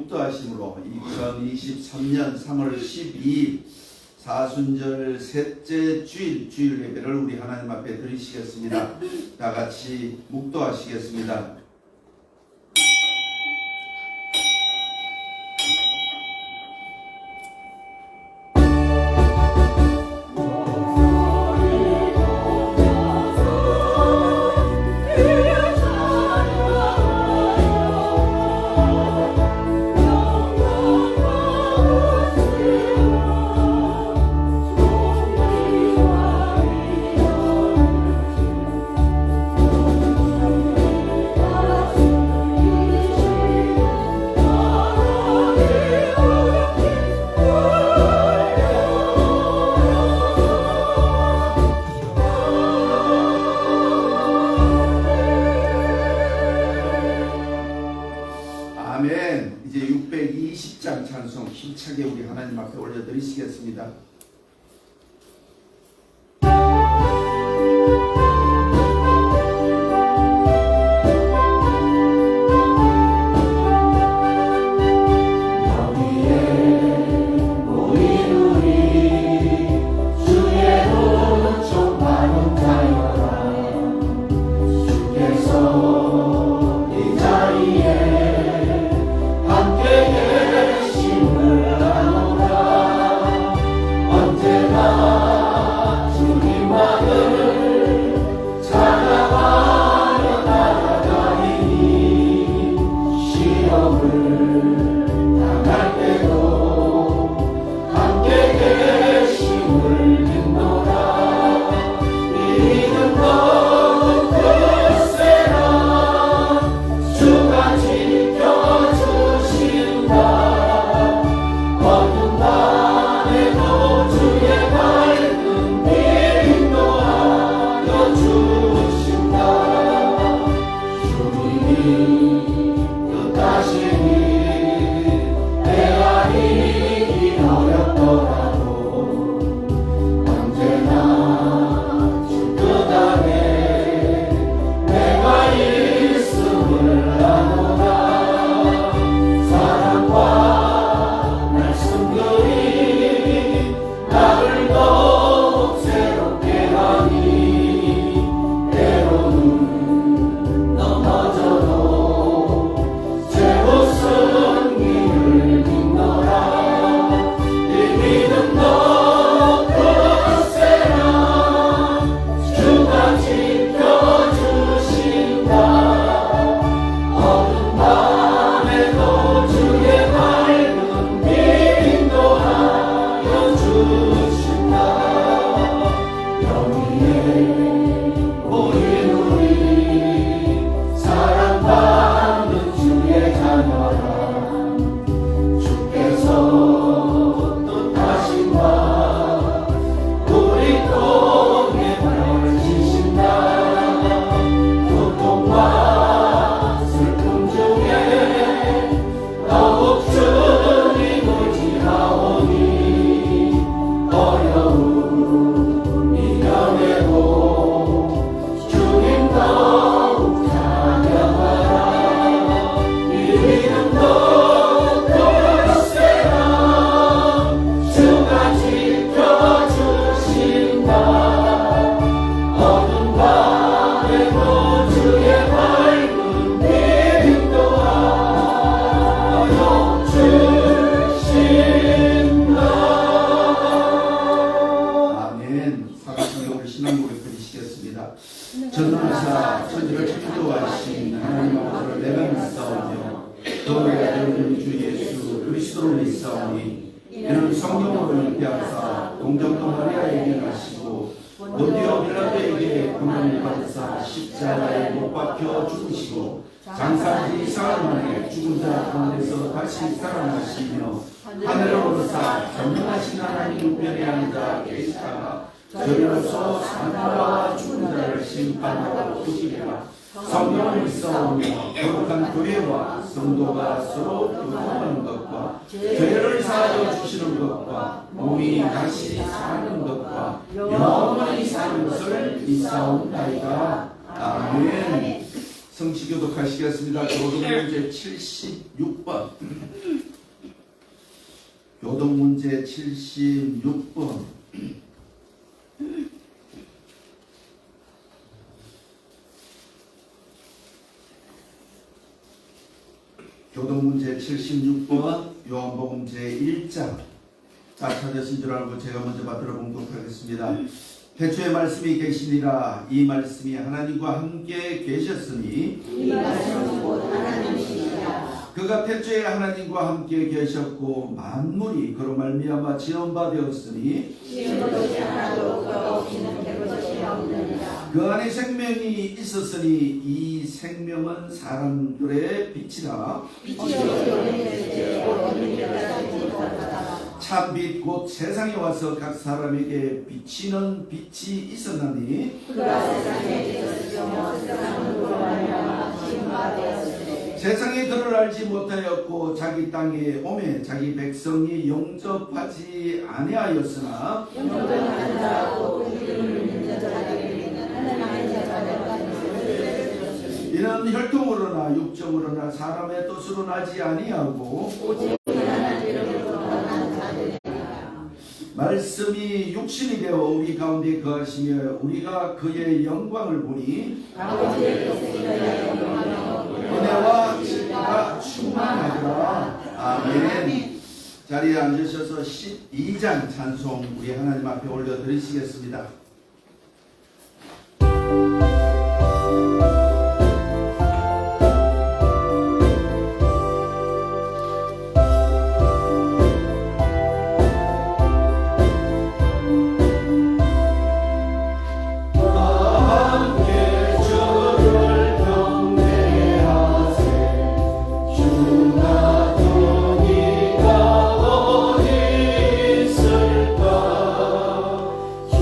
묵도하심으로 2023년 3월 12일 사순절 셋째 주일 예배를 우리 하나님 앞에 드리시겠습니다. 다 같이 묵도하시겠습니다. 아멘. 이제 620장 찬송 힘차게 우리 하나님 앞에 올려드리시겠습니다. 사랑과 것으로 믿사오니 이는 성령으로 잉태하사 동정도 마리아에게 나시고 본디오 빌라도에게 고난을 받으사 십자가에 못 박혀 죽으시고 장사지 사흘 만에 죽은 자 가운데서 다시 살아나시며 하늘로 오르사 전능하신 하나님 우편에 앉아 계시다가 저리로서 사나와 죽은 자를 심판하러 오시리라. 성령을 믿사오며 거룩한 교회와 성도가 서로 교통하는 것과 죄를 사하여 주시는 것과 몸이 다시 사는 것과 영원히 사는 것을 믿사옵나이다. 아멘. 성시 교독하시겠습니다. 교독문제 76번. 교독문제 76번. 교독문제 76번 요한복음 제1장. 다 찾으신 줄 알고 제가 먼저 받들어 봉독하겠습니다. 태초에 말씀이 계시니라. 이 말씀이 하나님과 함께 계셨으니 이 말씀은 곧 하나님이시니라. 그가 태초에 하나님과 함께 계셨고 만물이 그로 말미암아 지은 바 되었으니 지은 것이 하나도 그가 없이는 될 것이 없느니라. 그 안에 생명이 있었으니 이 생명은 사람들의 빛이라. 빛이 어디에 있을지 어디에까지 못하다. 참빛 곧 세상에 와서 각 사람에게 비치는 빛이 있었나니 그가 세상에 있었으며 세상은 그로 말미암아 지은 바 되었으니 세상에 그를 알지 못하였고 자기 땅에 오매 자기 백성이 영접하지 아니하였으나 영접하는 자라고 그 이름을 믿는 자들에게는 하나님의 자녀가 이는 혈통으로나 육정으로나 사람의 뜻으로 나지 아니하고 오직 하나님 이름으로 나는 자들이라. 말씀이 육신이 되어 우리 가운데 거하시며 우리가 그의 영광을 보니 아버지의 계시의 영광을 은혜와 진리가 충만하더라. 아멘. 자리에 앉으셔서 12장 찬송 우리 하나님 앞에 올려드리시겠습니다. 주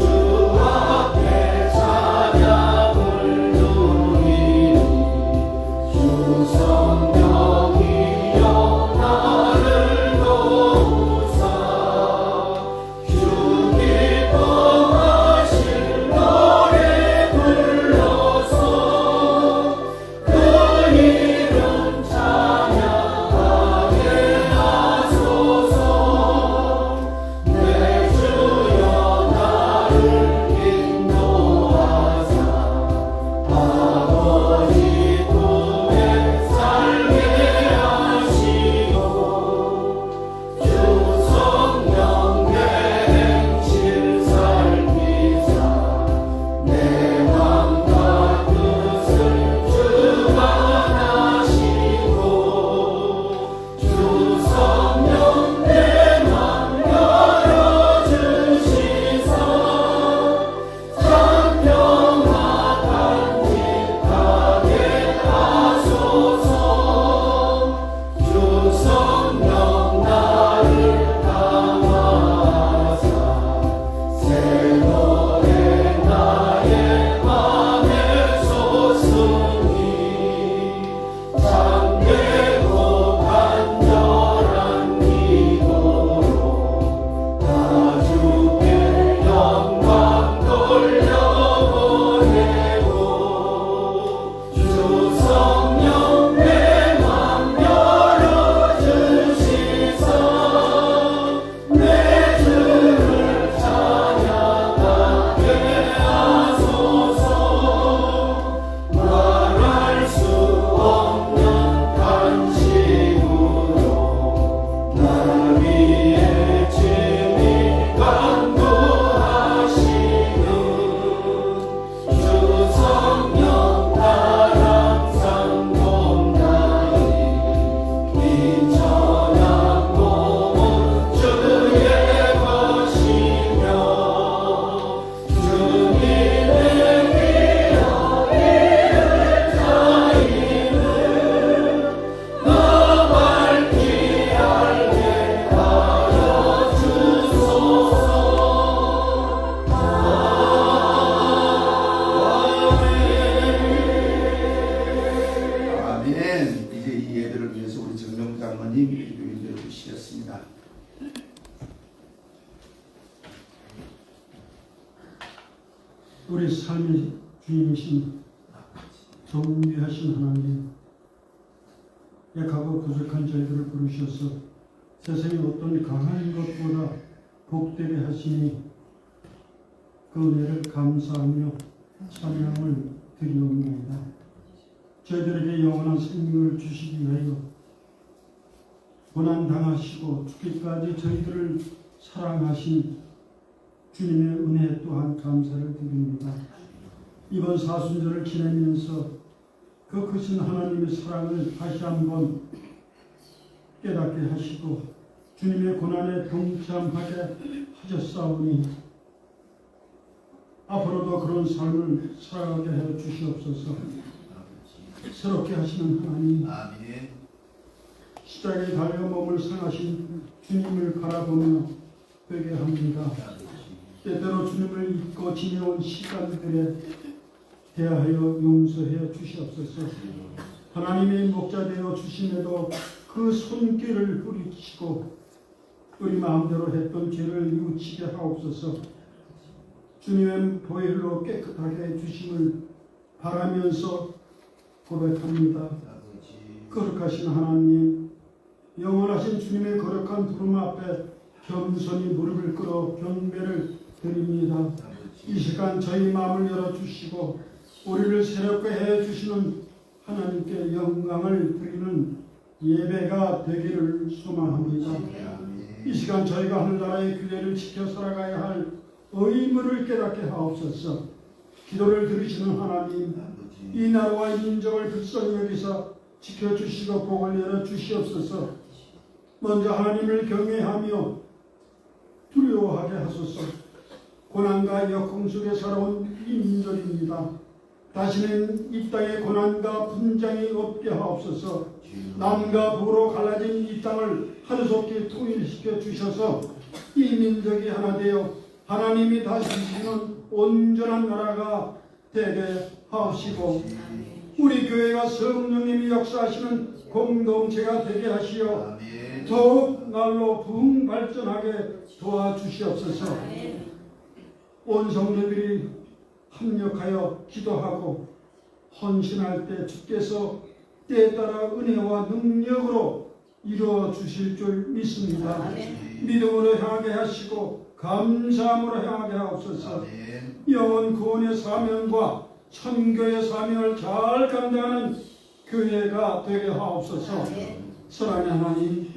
나가겠습니다. 우리 삶의 주인이신 정비하신 하나님, 약하고 부족한 저희들을 부르셔서 세상의 어떤 강한 것보다 복되게 하시니 그 은혜를 감사하며 찬양을 드리옵나이다. 저희들에게 영원한 생명을 주시기 위하여 고난당하시고 죽기까지 저희들을 사랑하신 주님의 은혜 또한 감사를 드립니다. 이번 사순절을 지내면서 그 크신 하나님의 사랑을 다시 한번 깨닫게 하시고 주님의 고난에 동참하게 하셨사오니 앞으로도 그런 삶을 살아가게 해 주시옵소서. 새롭게 하시는 하나님, 아멘. 십자가에 달려 몸을 상하신 주님을 바라보며 회개합니다. 때때로 주님을 잊고 지내온 시간들에 대하여 용서해 주시옵소서. 하나님의 목자 되어 주심에도 그 손길을 뿌리치고 우리 마음대로 했던 죄를 뉘우치게 하옵소서. 주님의 보혈로 깨끗하게 해주심을 바라면서 고백합니다. 거룩하신 하나님, 영원하신 주님의 거룩한 부름 앞에 겸손히 무릎을 꿇어 경배를 드립니다. 이 시간 저희 마음을 열어주시고 우리를 새롭게 해주시는 하나님께 영광을 드리는 예배가 되기를 소망합니다. 이 시간 저희가 하늘나라의 규례를 지켜 살아가야 할 의무를 깨닫게 하옵소서. 기도를 들으시는 하나님, 이 나라와 이 민족을 불쌍히 여기서 지켜주시고 복을 내려주시옵소서. 먼저 하나님을 경외하며 두려워하게 하소서. 고난과 역공 속에 살아온 이 민족입니다. 다시는 이 땅에 고난과 분쟁이 없게 하옵소서. 남과 북으로 갈라진 이 땅을 하루속히 통일시켜 주셔서 이 민족이 하나 되어 하나님이 다스리시는 온전한 나라가 되게 하옵시고 우리 교회가 성령님이 역사하시는 공동체가 되게 하시어 더욱 날로 부흥 발전하게 도와주시옵소서. 온 성도들이 합력하여 기도하고 헌신할 때 주께서 때에 따라 은혜와 능력으로 이루어 주실 줄 믿습니다. 믿음으로 향하게 하시고 감사함으로 향하게 하옵소서. 영혼 구원의 사명과 선교의 사명을 잘 감당하는 교회가 되게 하옵소서. 사랑의 하나님,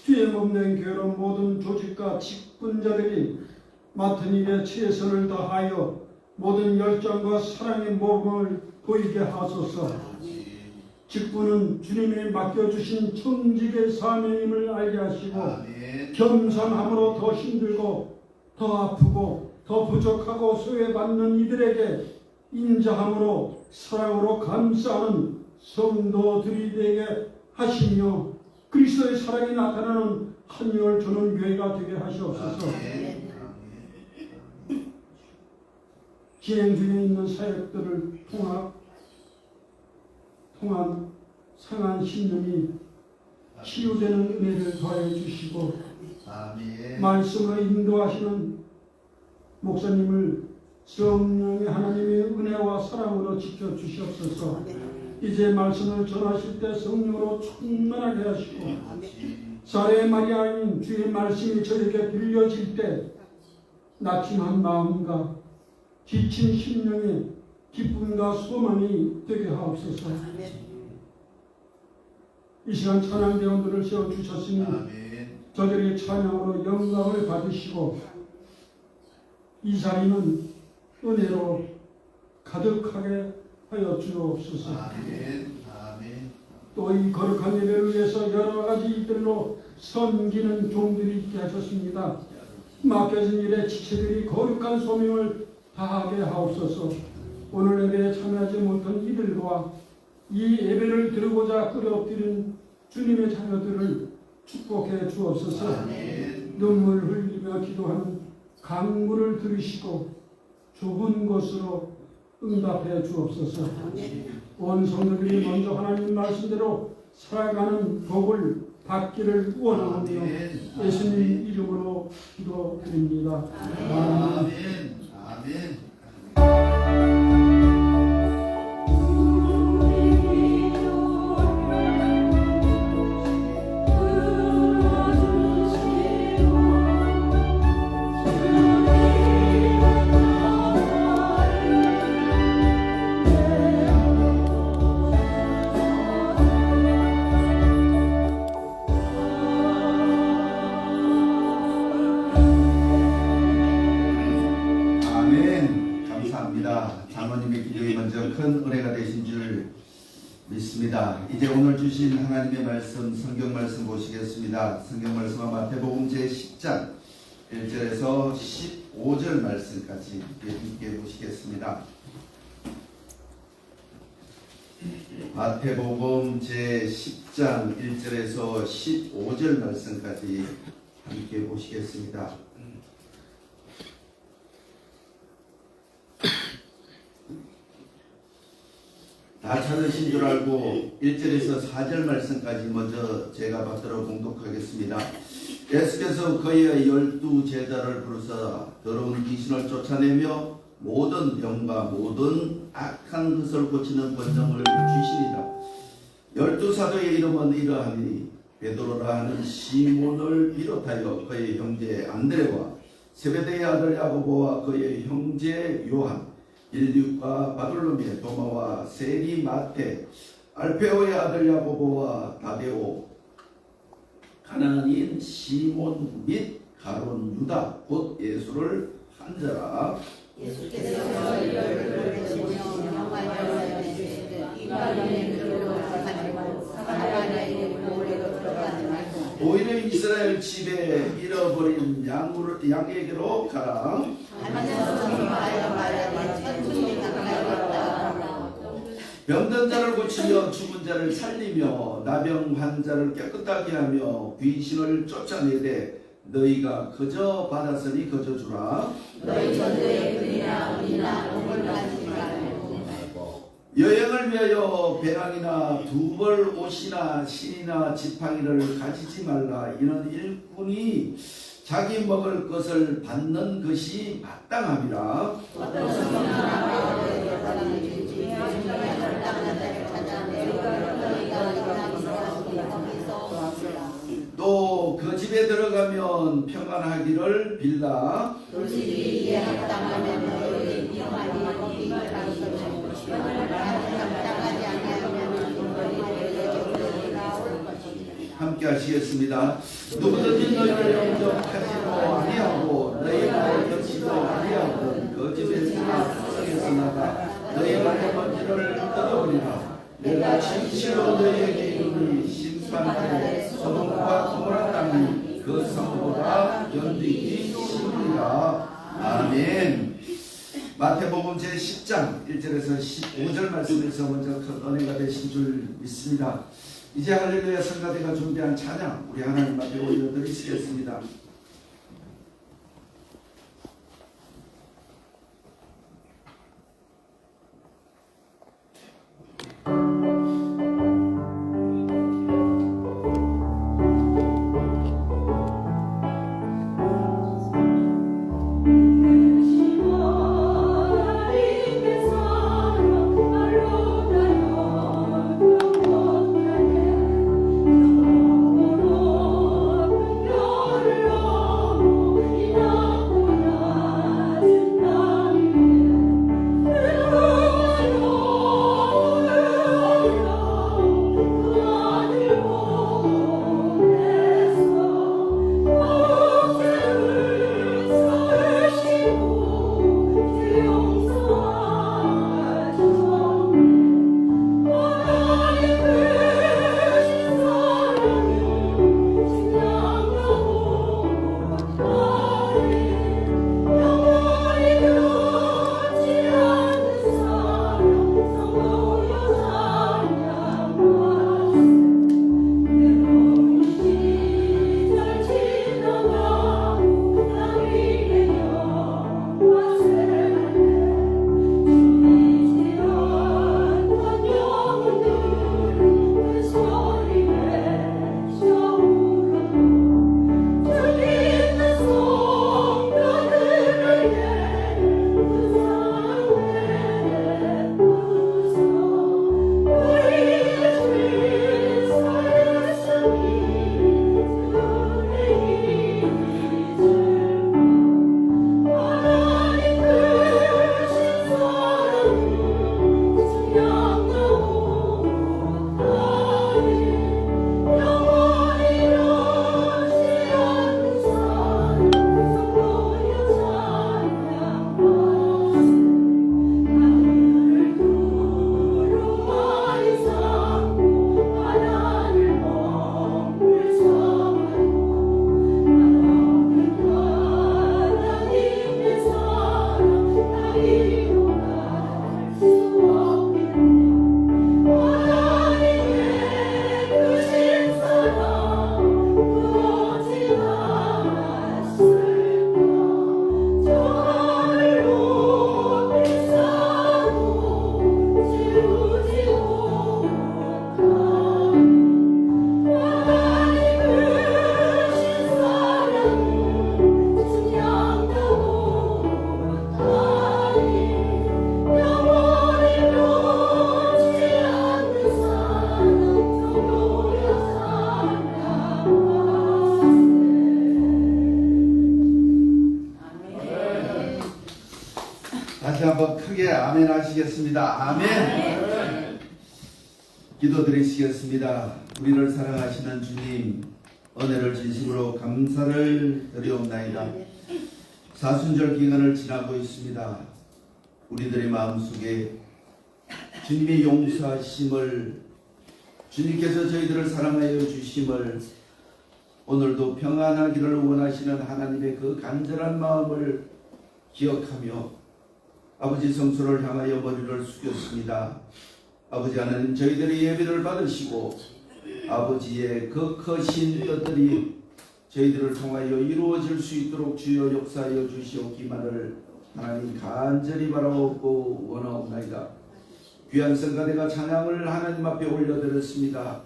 뒤에 몸된 교회로 모든 조직과 직분자들이 맡은 일에 최선을 다하여 모든 열정과 사랑의 모범을 보이게 하소서. 직분은 주님이 맡겨주신 청직의 사명임을 알게 하시고 겸손함으로 더 힘들고 더 아프고 더 부족하고 소외받는 이들에게 인자함으로 사랑으로 감싸는 성도들이 되게 하시며 그리스도의 사랑이 나타나는 한영을 주는 교회가 되게 하시옵소서. 진행 중에 있는 사역들을 통한 상한 신념이 치유되는 은혜를 더해 주시고 말씀으로 인도하시는 목사님을 성령의 하나님의 은혜와 사랑으로 지켜주시옵소서. 이제 말씀을 전하실 때 성령으로 충만하게 하시고 사례 마리아인 주의 말씀이 저에게 들려질 때 낙심한 마음과 지친 심령에 기쁨과 소망이 되게 하옵소서. 이 시간 찬양대원들을 세워주셨으니 저들의 찬양으로 영광을 받으시고 이 자리는 은혜로 가득하게 하여 주옵소서. 또 이 거룩한 예배를 위해서 여러 가지 일들로 섬기는 종들이 있게 하셨습니다. 맡겨진 일에 지체들이 거룩한 소명을 다하게 하옵소서. 오늘 예배에 참여하지 못한 이들과 이 예배를 들고자 끌어들인 주님의 자녀들을 축복해 주옵소서. 눈물 흘리며 기도하는 강구를 들으시고 좁은 곳으로 응답해 주옵소서. 온 성도들이 먼저 하나님 말씀대로 살아가는 복을 받기를 원하오며 아멘. 예수님 이름으로 기도드립니다. 아멘. 아멘. 아멘. 감사합니다. 장로님의 기도에 먼저 큰 은혜가 되신 줄 믿습니다. 이제 오늘 주신 하나님의 말씀, 성경 말씀 보시겠습니다. 성경 말씀은 마태복음 제10장 1절에서 15절 말씀까지 함께 보시겠습니다. 마태복음 제10장 1절에서 15절 말씀까지 함께 보시겠습니다. 다 찾으신 줄 알고 1절에서 4절 말씀까지 먼저 제가 받들어 공독하겠습니다. 예수께서 그의 12제자를 부르사 더러운 귀신을 쫓아내며 모든 병과 모든 악한 것을 고치는 권능을 주시니라. 12사도의 이름은 이러하니 베드로라 하는 시몬을 비롯하여 그의 형제 안드레와 세베대의 아들 야고보와 그의 형제 요한, 일륙과 바돌로메, 도마와 세리 마테, 알페오의 아들 야고보와 다데오, 가나안인 시몬 및 가론 유다 곧 예수를 한 자라. 예수께서 열두를 보시며 명하여 이르시되 이방인의 교회로 가지고 사마리아의 고을에도 들어가지 말고 오히려 이스라엘 집에 잃어버린 양에게로 가라. 하나님께서 말하여 천국이 가까이 왔다. 병든 자를 고치며 죽은 자를 살리며 나병 환자를 깨끗하게 하며 귀신을 쫓아내되 너희가 거저 받았으니 거저 주라. 너희 전도에 은이나 은이나 돈을 가지지 말고 여행을 위하여 배낭이나 두벌 옷이나 신이나 지팡이를 가지지 말라. 이는 일꾼이 자기 먹을 것을 받는 것이 마땅함이라. 어떤 성경이나 어떤 여자든지 중요한 결단한 자를 찾아 내가 너희가 거기서 왔으라. 또 그 집에 들어가면 평안하기를 빌라. 솔직히 이에 합당하면 너희 평안이 거기 가기도 병을 합당하지 아니하면 너희 너희가 올 것이니라. 함께 하시겠습니다. 누구든지 너희를 영접하지도 아니하고 너희 말을 듣지도 아니하거든 그 집에서나 성에서 나가 너희 말의 먼지를 뜯어버리라. 내가 진실로 너희에게 이르니 심판날에 소돔과 고모라 땅이 그 성보다 견디기 쉬우리라. 아멘. 마태복음 제10장 1절에서 15절 말씀에서 먼저 큰 은혜가 되신 줄 믿습니다. 이제 할렐루야 성가대가 준비한 찬양 우리 하나님 앞에 올려드리시겠습니다. 너 크게 아멘 하시겠습니다. 아멘. 기도드리시겠습니다. 우리를 사랑하시는 주님, 은혜를 진심으로 감사를 드리옵나이다. 사순절 기간을 지나고 있습니다. 우리들의 마음속에 주님의 용서하심을, 주님께서 저희들을 사랑하여 주심을, 오늘도 평안하기를 원하시는 하나님의 그 간절한 마음을 기억하며 아버지 성소를 향하여 머리를 숙였습니다. 아버지 하나님, 저희들의 예배를 받으시고 아버지의 그 크신 뜻들이 저희들을 통하여 이루어질 수 있도록 주여 역사하여 주시옵기만을 하나님 간절히 바라옵고 원하옵나이다. 귀한 성가대가 찬양을 하나님 앞에 올려드렸습니다.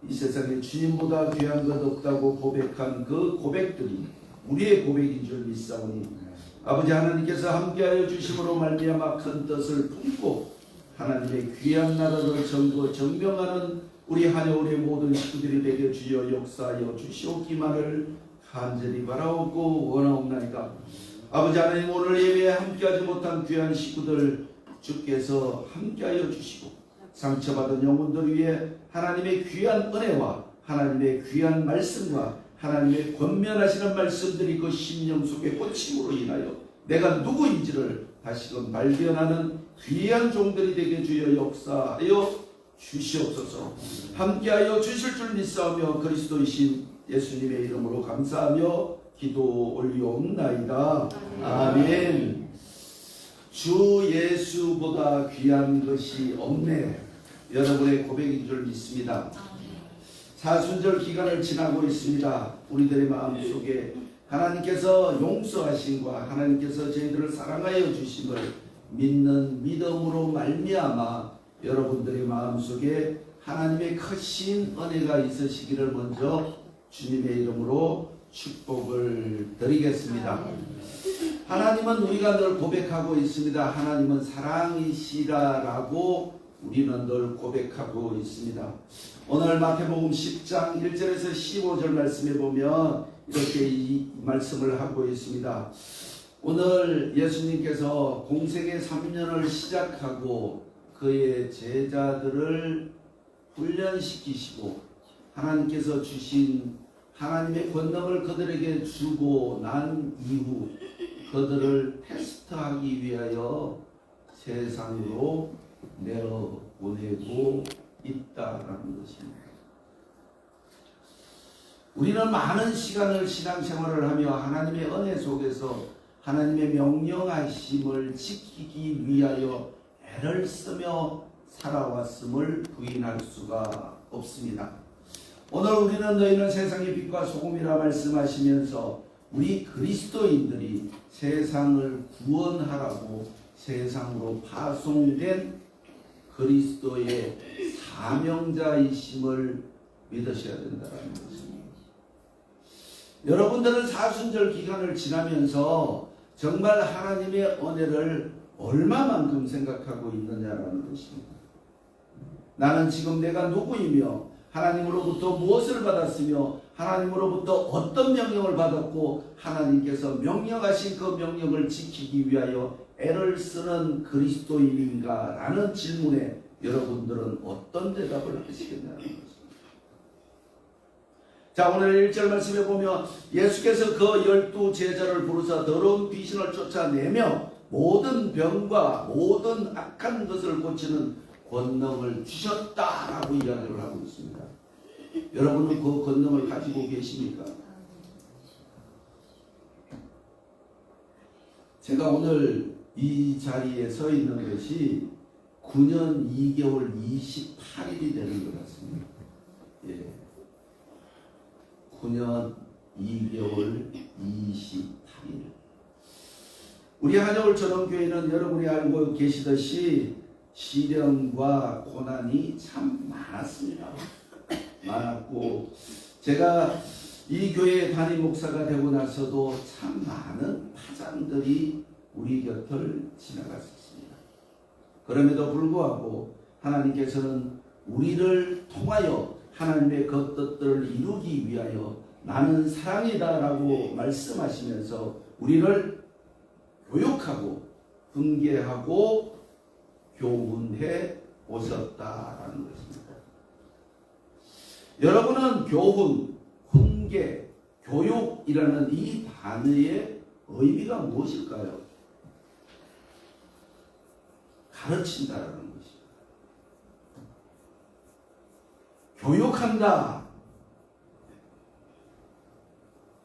이 세상에 주님보다 귀한 것 없다고 고백한 그 고백들이 우리의 고백인 줄 믿사오니 아버지 하나님께서 함께하여 주심으로 말미암아 큰 뜻을 품고 하나님의 귀한 나라를 정병하는 우리 한여울의 모든 식구들이 되게 주여 역사하여 주시옵기만을 간절히 바라옵고 원하옵나이다. 아버지 하나님, 오늘 예배에 함께하지 못한 귀한 식구들 주께서 함께하여 주시고 상처받은 영혼들 위해 하나님의 귀한 은혜와 하나님의 귀한 말씀과 하나님의 권면하시는 말씀들이 그 심령 속에 꽂힘으로 인하여 내가 누구인지를 다시금 발견하는 귀한 종들이 되게 주여 역사하여 주시옵소서. 함께하여 주실 줄 믿사오며 그리스도이신 예수님의 이름으로 감사하며 기도 올리옵나이다. 아멘. 주 예수보다 귀한 것이 없네. 여러분의 고백인 줄 믿습니다. 사순절 기간을 지나고 있습니다. 우리들의 마음속에 하나님께서 용서하심과 하나님께서 저희들을 사랑하여 주심을 믿는 믿음으로 말미암아 여러분들의 마음속에 하나님의 크신 은혜가 있으시기를 먼저 주님의 이름으로 축복을 드리겠습니다. 하나님은 우리가 늘 고백하고 있습니다. 하나님은 사랑이시라라고 우리는 늘 고백하고 있습니다. 오늘 마태복음 10장 1절에서 15절 말씀에 보면 이렇게 이 말씀을 하고 있습니다. 오늘 예수님께서 공생의 3년을 시작하고 그의 제자들을 훈련시키시고 하나님께서 주신 하나님의 권능을 그들에게 주고 난 이후 그들을 테스트하기 위하여 세상으로 내어보내고 있다라는 것입니다. 우리는 많은 시간을 신앙생활을 하며 하나님의 은혜 속에서 하나님의 명령하심을 지키기 위하여 애를 쓰며 살아왔음을 부인할 수가 없습니다. 오늘 우리는 너희는 세상의 빛과 소금이라 말씀하시면서 우리 그리스도인들이 세상을 구원하라고 세상으로 파송된 그리스도의 사명자이심을 믿으셔야 된다는 것입니다. 여러분들은 사순절 기간을 지나면서 정말 하나님의 은혜를 얼마만큼 생각하고 있느냐라는 것입니다. 나는 지금 내가 누구이며 하나님으로부터 무엇을 받았으며 하나님으로부터 어떤 명령을 받았고 하나님께서 명령하신 그 명령을 지키기 위하여 애를 쓰는 그리스도인인가 라는 질문에 여러분들은 어떤 대답을 하시겠냐는 것입니다. 자, 오늘 1절 말씀에 보면 예수께서 그 12 제자를 부르사 더러운 귀신을 쫓아내며 모든 병과 모든 악한 것을 고치는 권능을 주셨다라고 이야기를 하고 있습니다. 여러분은 그 권능을 가지고 계십니까? 제가 오늘 이 자리에 서 있는 것이 9년 2개월 28일이 되는 것 같습니다. 예. 9년 2개월 28일. 우리 한여울 전원교회는 여러분이 알고 계시듯이 시련과 고난이 참 많았습니다. 많았고 제가 이 교회의 담임 목사가 되고 나서도 참 많은 파장들이 우리 곁을 지나갔었습니다. 그럼에도 불구하고 하나님께서는 우리를 통하여 하나님의 그 뜻들을 이루기 위하여 나는 사랑이다 라고 말씀하시면서 우리를 교육하고 훈계하고 교훈해 오셨다라는 것입니다. 여러분은 교훈, 훈계, 교육이라는 이 단어의 의미가 무엇일까요? 가르친다라는 것입니다. 교육한다.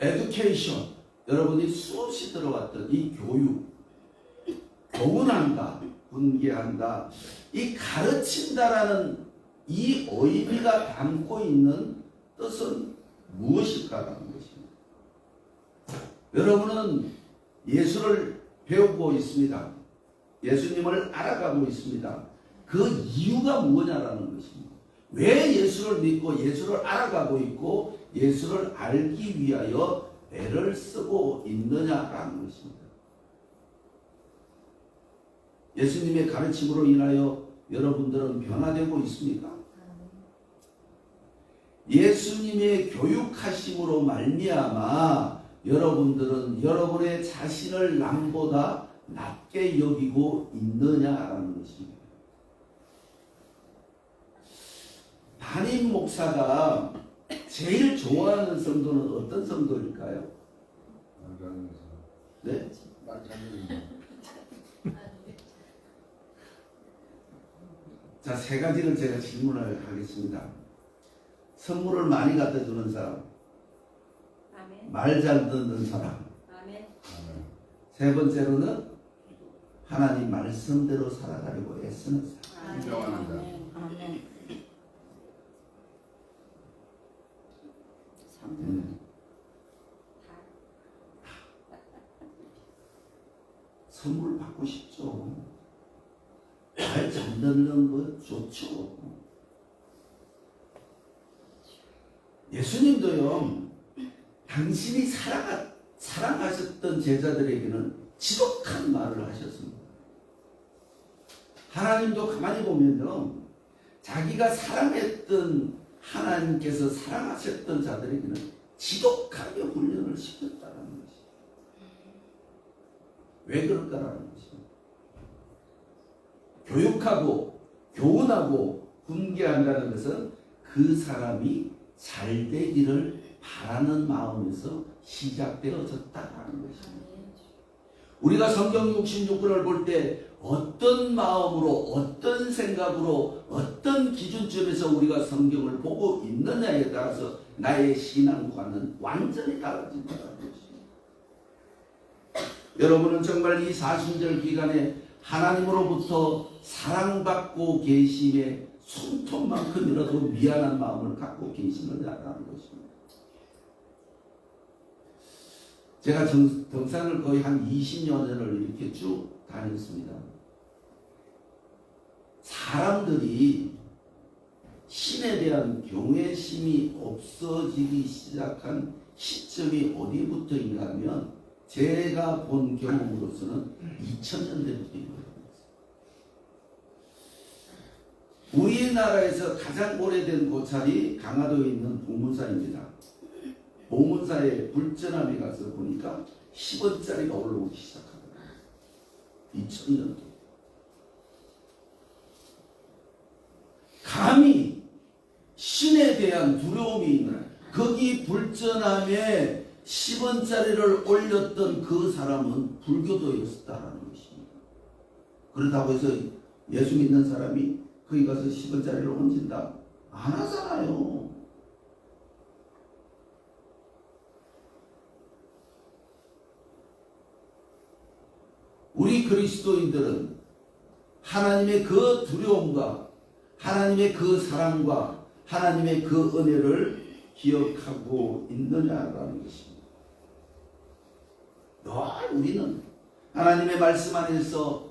education. 여러분이 수없이 들어왔던 이 교육, 교훈한다, 훈계한다, 이 가르친다라는 이 의미가 담고 있는 뜻은 무엇일까라는 것입니다. 여러분은 예수를 배우고 있습니다. 예수님을 알아가고 있습니다. 그 이유가 무엇냐라는 것입니다. 왜 예수를 믿고 예수를 알아가고 있고 예수를 알기 위하여 애를 쓰고 있느냐라는 것입니다. 예수님의 가르침으로 인하여 여러분들은 변화되고 있습니까? 예수님의 교육하심으로 말미암아 여러분들은 여러분의 자신을 남보다 낮게 여기고 있느냐라는 것입니다. 담임 목사가 제일 좋아하는 성도는 어떤 성도일까요? 네? 자, 세 가지를 제가 질문을 하겠습니다. 선물을 많이 갖다 주는 사람, 말 잘 듣는 사람, 세 번째로는 하나님 말씀대로 살아가려고 애쓰는 사람. 인정합니다. 선물 받고 싶죠. 말 잘 듣는 거 좋죠. 예수님도요, 당신이 사랑하셨던 제자들에게는 지독한 말을 하셨습니다. 하나님도 가만히 보면요, 자기가 사랑했던 하나님께서 사랑하셨던 자들에게는 지독하게 훈련을 시켰다는 것이죠. 왜 그럴까라는 것입니다. 교육하고 교훈하고 훈계한다는 것은 그 사람이 잘 되기를 바라는 마음에서 시작되어졌다는 것입니다. 우리가 성경 66권을 볼 때 어떤 마음으로, 어떤 생각으로, 어떤 기준점에서 우리가 성경을 보고 있느냐에 따라서 나의 신앙과는 완전히 달라진다는 것입니다. 여러분은 정말 이 사순절 기간에 하나님으로부터 사랑받고 계심에 손톱만큼이라도 미안한 마음을 갖고 계시느냐라는 것입니다. 제가 등산을 거의 한 20여 년을 이렇게 쭉 다녔습니다. 사람들이 신에 대한 경외심이 없어지기 시작한 시점이 어디부터인가 하면 제가 본 경험으로서는 2000년대부터인 거예요. 우리나라에서 가장 오래된 고찰이 강화도에 있는 봉문사입니다. 봉문사에 불전함이 가서 보니까 10원짜리가 올라오기 시작합니다. 2000년도. 감히 신에 대한 두려움이 있는 거기 불전함에 10원짜리를 올렸던 그 사람은 불교도였다라는 것입니다. 그렇다고 해서 예수 믿는 사람이 거기 가서 10원짜리를 얹은다? 안 하잖아요. 우리 그리스도인들은 하나님의 그 두려움과 하나님의 그 사랑과 하나님의 그 은혜를 기억하고 있느냐라는 것입니다. 늘 우리는 하나님의 말씀 안에서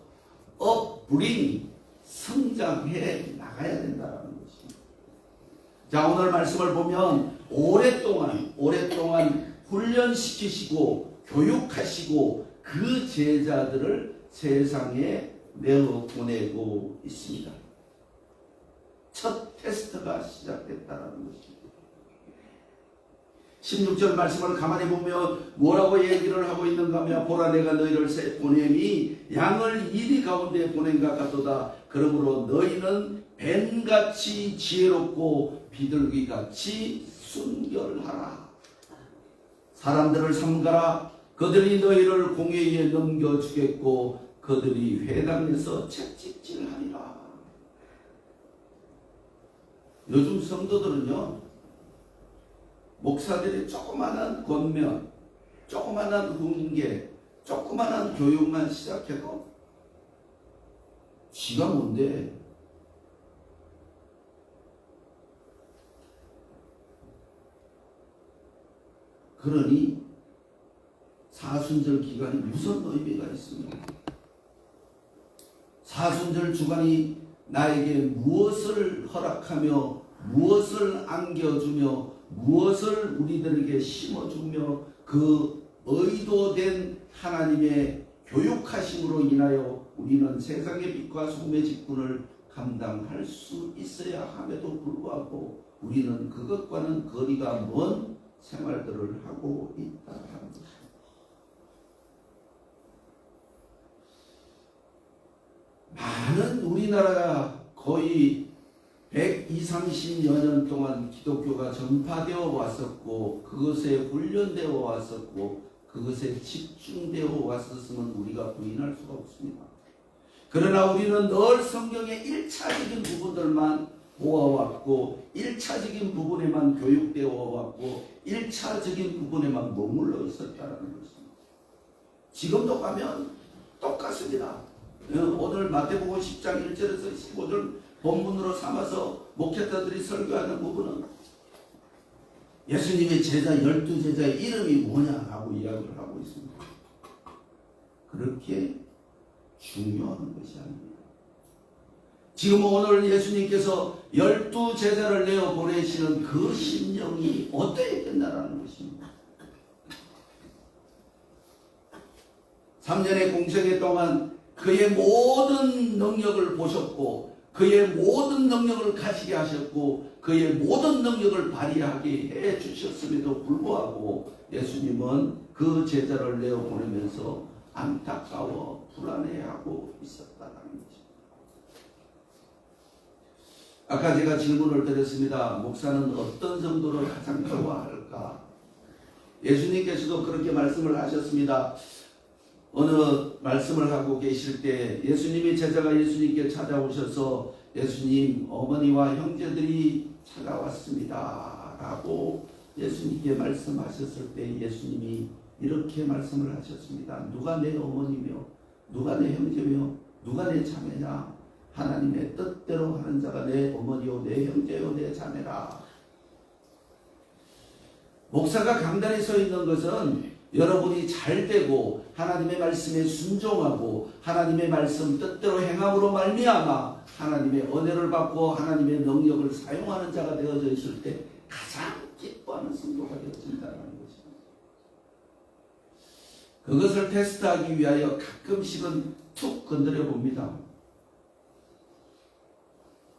업브링, 성장해 나가야 된다는 것입니다. 자, 오늘 말씀을 보면 오랫동안 훈련시키시고 교육하시고 그 제자들을 세상에 내어 보내고 있습니다. 첫 테스트가 시작됐다는 것입니다. 16절 말씀을 가만히 보면 뭐라고 얘기를 하고 있는가 하면 보라 내가 너희를 보냄이 양을 이리 가운데 보낸가 같도다. 그러므로 너희는 뱀같이 지혜롭고 비둘기같이 순결하라. 사람들을 삼가라. 그들이 너희를 공회에 넘겨주겠고 그들이 회당에서 채찍질하리라. 요즘 성도들은요, 목사들이 조그마한 권면, 조그마한 훈계, 조그마한 교육만 시작해도 지가 뭔데? 그러니 사순절 기간이 무슨 의미가 있습니까? 사순절 주간이 나에게 무엇을 허락하며 무엇을 안겨주며 무엇을 우리들에게 심어주며 그 의도된 하나님의 교육하심으로 인하여 우리는 세상의 빛과 소금의 직분을 감당할 수 있어야 함에도 불구하고 우리는 그것과는 거리가 먼 생활들을 하고 있다는 것입니다. 많은 우리나라가 거의 120~130여 년 동안 기독교가 전파되어 왔었고 그것에 훈련되어 왔었고 그것에 집중되어 왔었음은 우리가 부인할 수가 없습니다. 그러나 우리는 늘 성경의 1차적인 부분들만 보아왔고 1차적인 부분에만 교육되어 왔고 1차적인 부분에만 머물러 있었다는 것입니다. 지금도 가면 똑같습니다. 오늘 마태복음 10장 1절에서 15절 본문으로 삼아서 목회자들이 설교하는 부분은 예수님의 제자 12제자의 이름이 뭐냐라고 이야기를 하고 있습니다. 그렇게 중요한 것이 아닙니다. 지금 오늘 예수님께서 12제자를 내어 보내시는 그 심령이 어떠했겠나라는 것입니다. 3년의 공생애 동안 그의 모든 능력을 보셨고 그의 모든 능력을 가지게 하셨고 그의 모든 능력을 발휘하게 해 주셨음에도 불구하고 예수님은 그 제자를 내어 보내면서 안타까워 불안해하고 있었다는 것입니다. 아까 제가 질문을 드렸습니다. 목사는 어떤 정도를 가장 좋아할까? 예수님께서도 그렇게 말씀을 하셨습니다. 어느 말씀을 하고 계실 때 예수님의 제자가 예수님께 찾아오셔서 예수님, 어머니와 형제들이 찾아왔습니다 라고 예수님께 말씀하셨을 때 예수님이 이렇게 말씀을 하셨습니다. 누가 내 어머니며 누가 내 형제며 누가 내 자매냐? 하나님의 뜻대로 하는 자가 내 어머니요 내 형제요 내 자매라. 목사가 강단에 서 있는 것은 여러분이 잘 되고 하나님의 말씀에 순종하고 하나님의 말씀 뜻대로 행함으로 말미암아 하나님의 은혜를 받고 하나님의 능력을 사용하는 자가 되어져 있을 때 가장 기뻐하는 성도가 되어진다는 것입니다. 그것을 테스트하기 위하여 가끔씩은 툭 건드려 봅니다.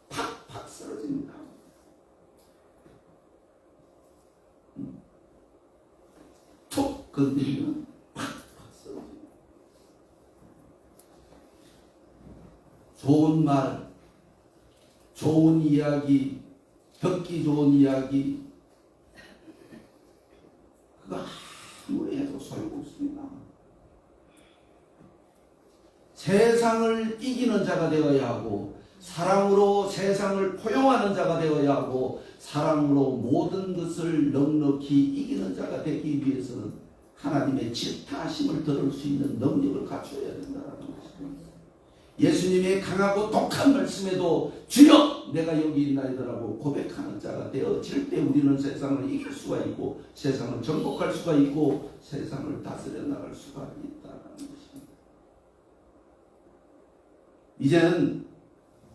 팍팍 쓰러집니다. 툭 건드리면 팍팍 쓰러집니다. 좋은 말, 좋은 이야기, 듣기 좋은 이야기 그거 아무리 해도 소용없습니다. 세상을 이기는 자가 되어야 하고 사랑으로 세상을 포용하는 자가 되어야 하고 사랑으로 모든 것을 넉넉히 이기는 자가 되기 위해서는 하나님의 질타하심을 들을 수 있는 능력을 갖춰야 된다는 것입니다. 예수님의 강하고 독한 말씀에도 주여 내가 여기 있나이다라고 고백하는 자가 되어질 때 우리는 세상을 이길 수가 있고 세상을 정복할 수가 있고 세상을 다스려 나갈 수가 있다는 것입니다. 이제는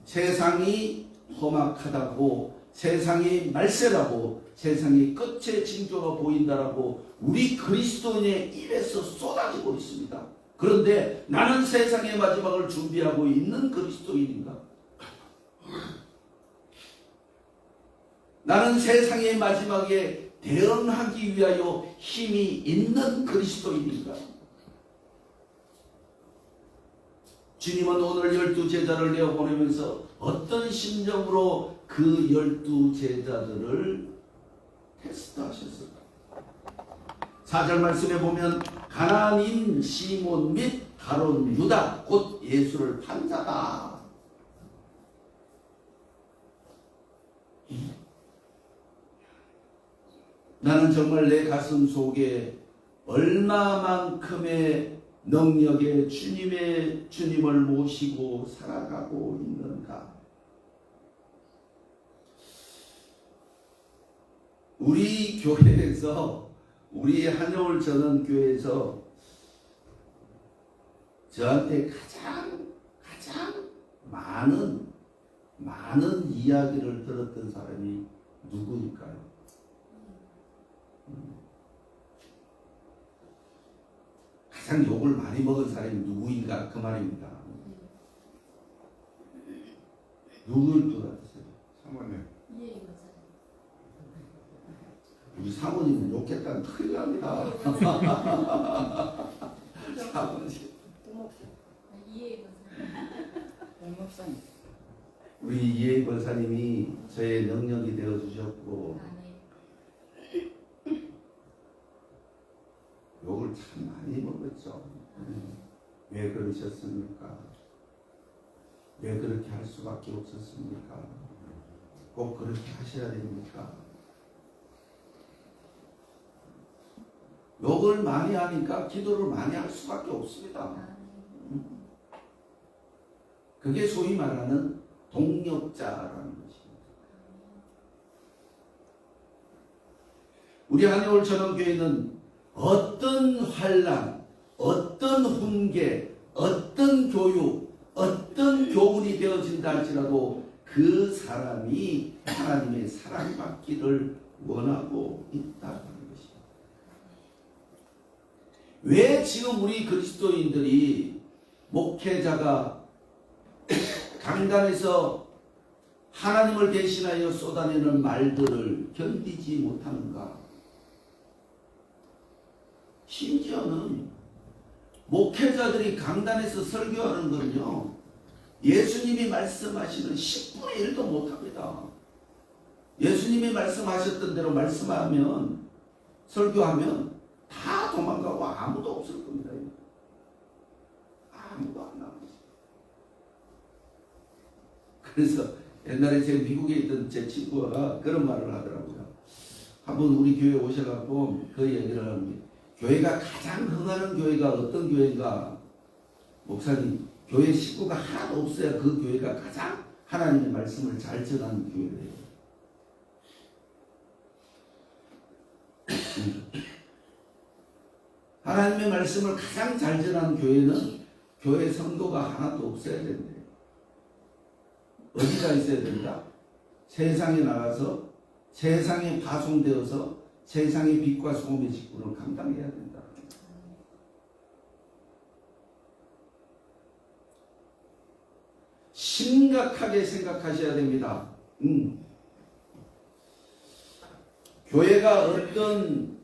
세상이 험악하다고 세상이 말세라고 세상이 끝의 징조가 보인다라고 우리 그리스도인의 입에서 쏟아지고 있습니다. 그런데 나는 세상의 마지막을 준비하고 있는 그리스도인인가? 나는 세상의 마지막에 대응하기 위하여 힘이 있는 그리스도인인가? 주님은 오늘 12제자를 내어보내면서 어떤 심정으로 그 12제자들을 테스트하셨을까? 4절 말씀에 보면 가나안인 시몬 및 가룟 유다 곧 예수를 판 자다. 나는 정말 내 가슴 속에 얼마만큼의 능력의 주님을 모시고 살아가고 있는가? 우리 교회에서, 우리 한여울 전원교회에서 저한테 가장 많은 이야기를 들었던 사람이 누구일까요? 가장 욕을 많이 먹은 사람이 누구인가 그 말입니다. 누구일 것 같으세요? 사모님. 우리 사모님은 욕했다면 큰일 납니다. 사모님. 우리 이해 권사님이 저의 능력이 되어 주셨고 욕을 참 많이 먹었죠. 왜 그러셨습니까? 왜 그렇게 할 수밖에 없었습니까? 꼭 그렇게 하셔야 됩니까? 욕을 많이 하니까 기도를 많이 할 수밖에 없습니다. 그게 소위 말하는 동력자라는 것입니다. 우리 한여울 전원교회는 어떤 환난, 어떤 훈계, 어떤 교육, 어떤 교훈이 되어진다 할지라도 그 사람이 하나님의 사랑받기를 원하고 있다는 것입니다. 왜 지금 우리 그리스도인들이 목회자가 강단에서 하나님을 대신하여 쏟아내는 말들을 견디지 못하는가? 심지어는 목회자들이 강단에서 설교하는 건요, 예수님이 말씀하시는 10분의 1도 못합니다. 예수님이 말씀하셨던 대로 말씀하면, 설교하면 다 도망가고 아무도 없을 겁니다. 아무도 안 나옵니다. 그래서 옛날에 제 미국에 있던 제 친구가 그런 말을 하더라고요. 한번 우리 교회 오셔갖고 그 얘기를 합니다. 교회가 가장 흥하는 교회가 어떤 교회인가? 목사님, 교회 식구가 하나도 없어야 그 교회가 가장 하나님의 말씀을 잘 전하는 교회예요. 하나님의 말씀을 가장 잘 전하는 교회는 교회 성도가 하나도 없어야 된대요. 어디가 있어야 된다? 세상에 나가서 세상에 파송되어서 세상의 빛과 소금의 직분을 감당해야 된다. 심각하게 생각하셔야 됩니다. 교회가 어떤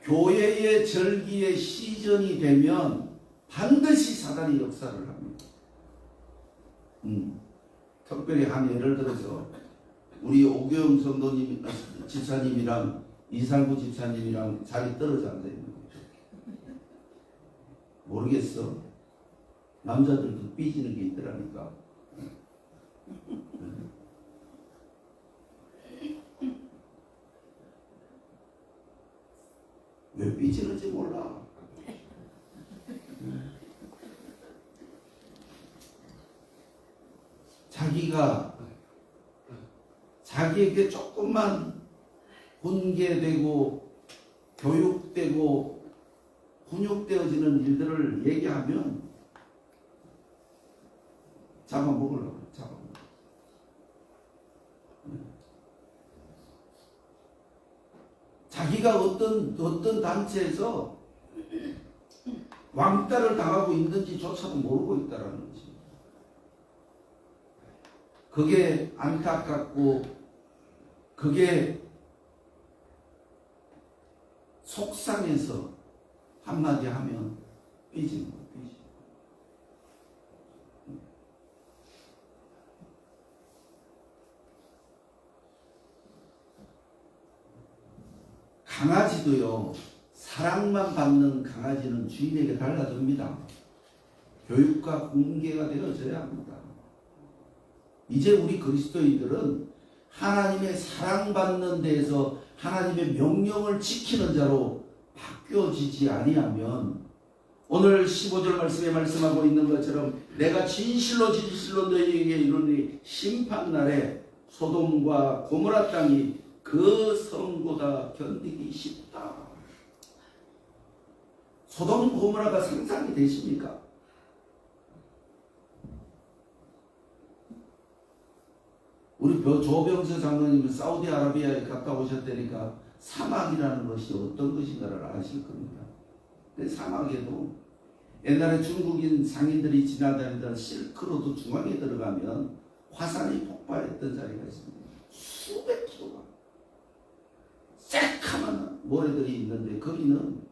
교회의 절기의 시즌이 되면 반드시 사단이 역사를 합니다. 특별히 한 예를 들어서 우리 오교영 성도님, 집사님이랑 이상구 집사님이랑 자리 떨어져 앉아있는 거죠. 모르겠어. 남자들도 삐지는 게 있더라니까. 왜 삐지는지 몰라. 자기에게 조금만 훈계되고 교육되고 훈육되어지는 일들을 얘기하면 잡아먹으려고. 자기가 어떤 단체에서 왕따를 당하고 있는지조차도 모르고 있다는 거지. 그게 안타깝고 그게 속상해서 한마디 하면 삐지는 거예요. 강아지도요, 사랑만 받는 강아지는 주인에게 달라듭니다. 교육과 공개가 되어져야 합니다. 이제 우리 그리스도인들은 하나님의 사랑받는 데에서 하나님의 명령을 지키는 자로 바뀌어지지 아니하면, 오늘 15절 말씀에 말씀하고 있는 것처럼 내가 진실로 진실로 너희에게 이르노니 심판날에 소돔과 고모라 땅이 그 성보다 견디기 쉽다. 소돔 고모라가 상상이 되십니까? 우리 조병서 장로님은 사우디아라비아에 갔다 오셨다니까 사막이라는 것이 어떤 것인가를 아실 겁니다. 근데 사막에도 옛날에 중국인 상인들이 지나다니던 실크로드 중앙에 들어가면 화산이 폭발했던 자리가 있습니다. 수백 킬로가 새카만 모래들이 있는데 거기는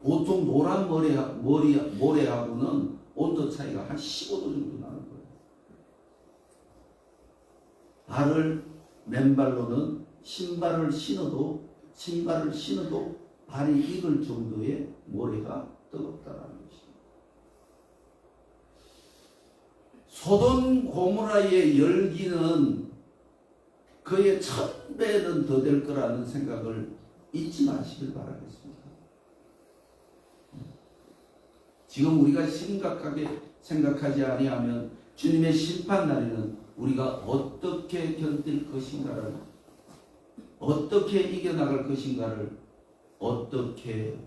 보통 노란 모래하고는 온도 차이가 한 15도 정도 나는 거예요. 발을 맨발로는 신발을 신어도 발이 익을 정도의 모래가 뜨겁다라는 것입니다. 소돔 고모라의 열기는 그의 1000배는 더 될 거라는 생각을 잊지 마시길 바라겠습니다. 지금 우리가 심각하게 생각하지 아니하면 주님의 심판날에는 우리가 어떻게 견딜 것인가를, 어떻게 이겨나갈 것인가를, 어떻게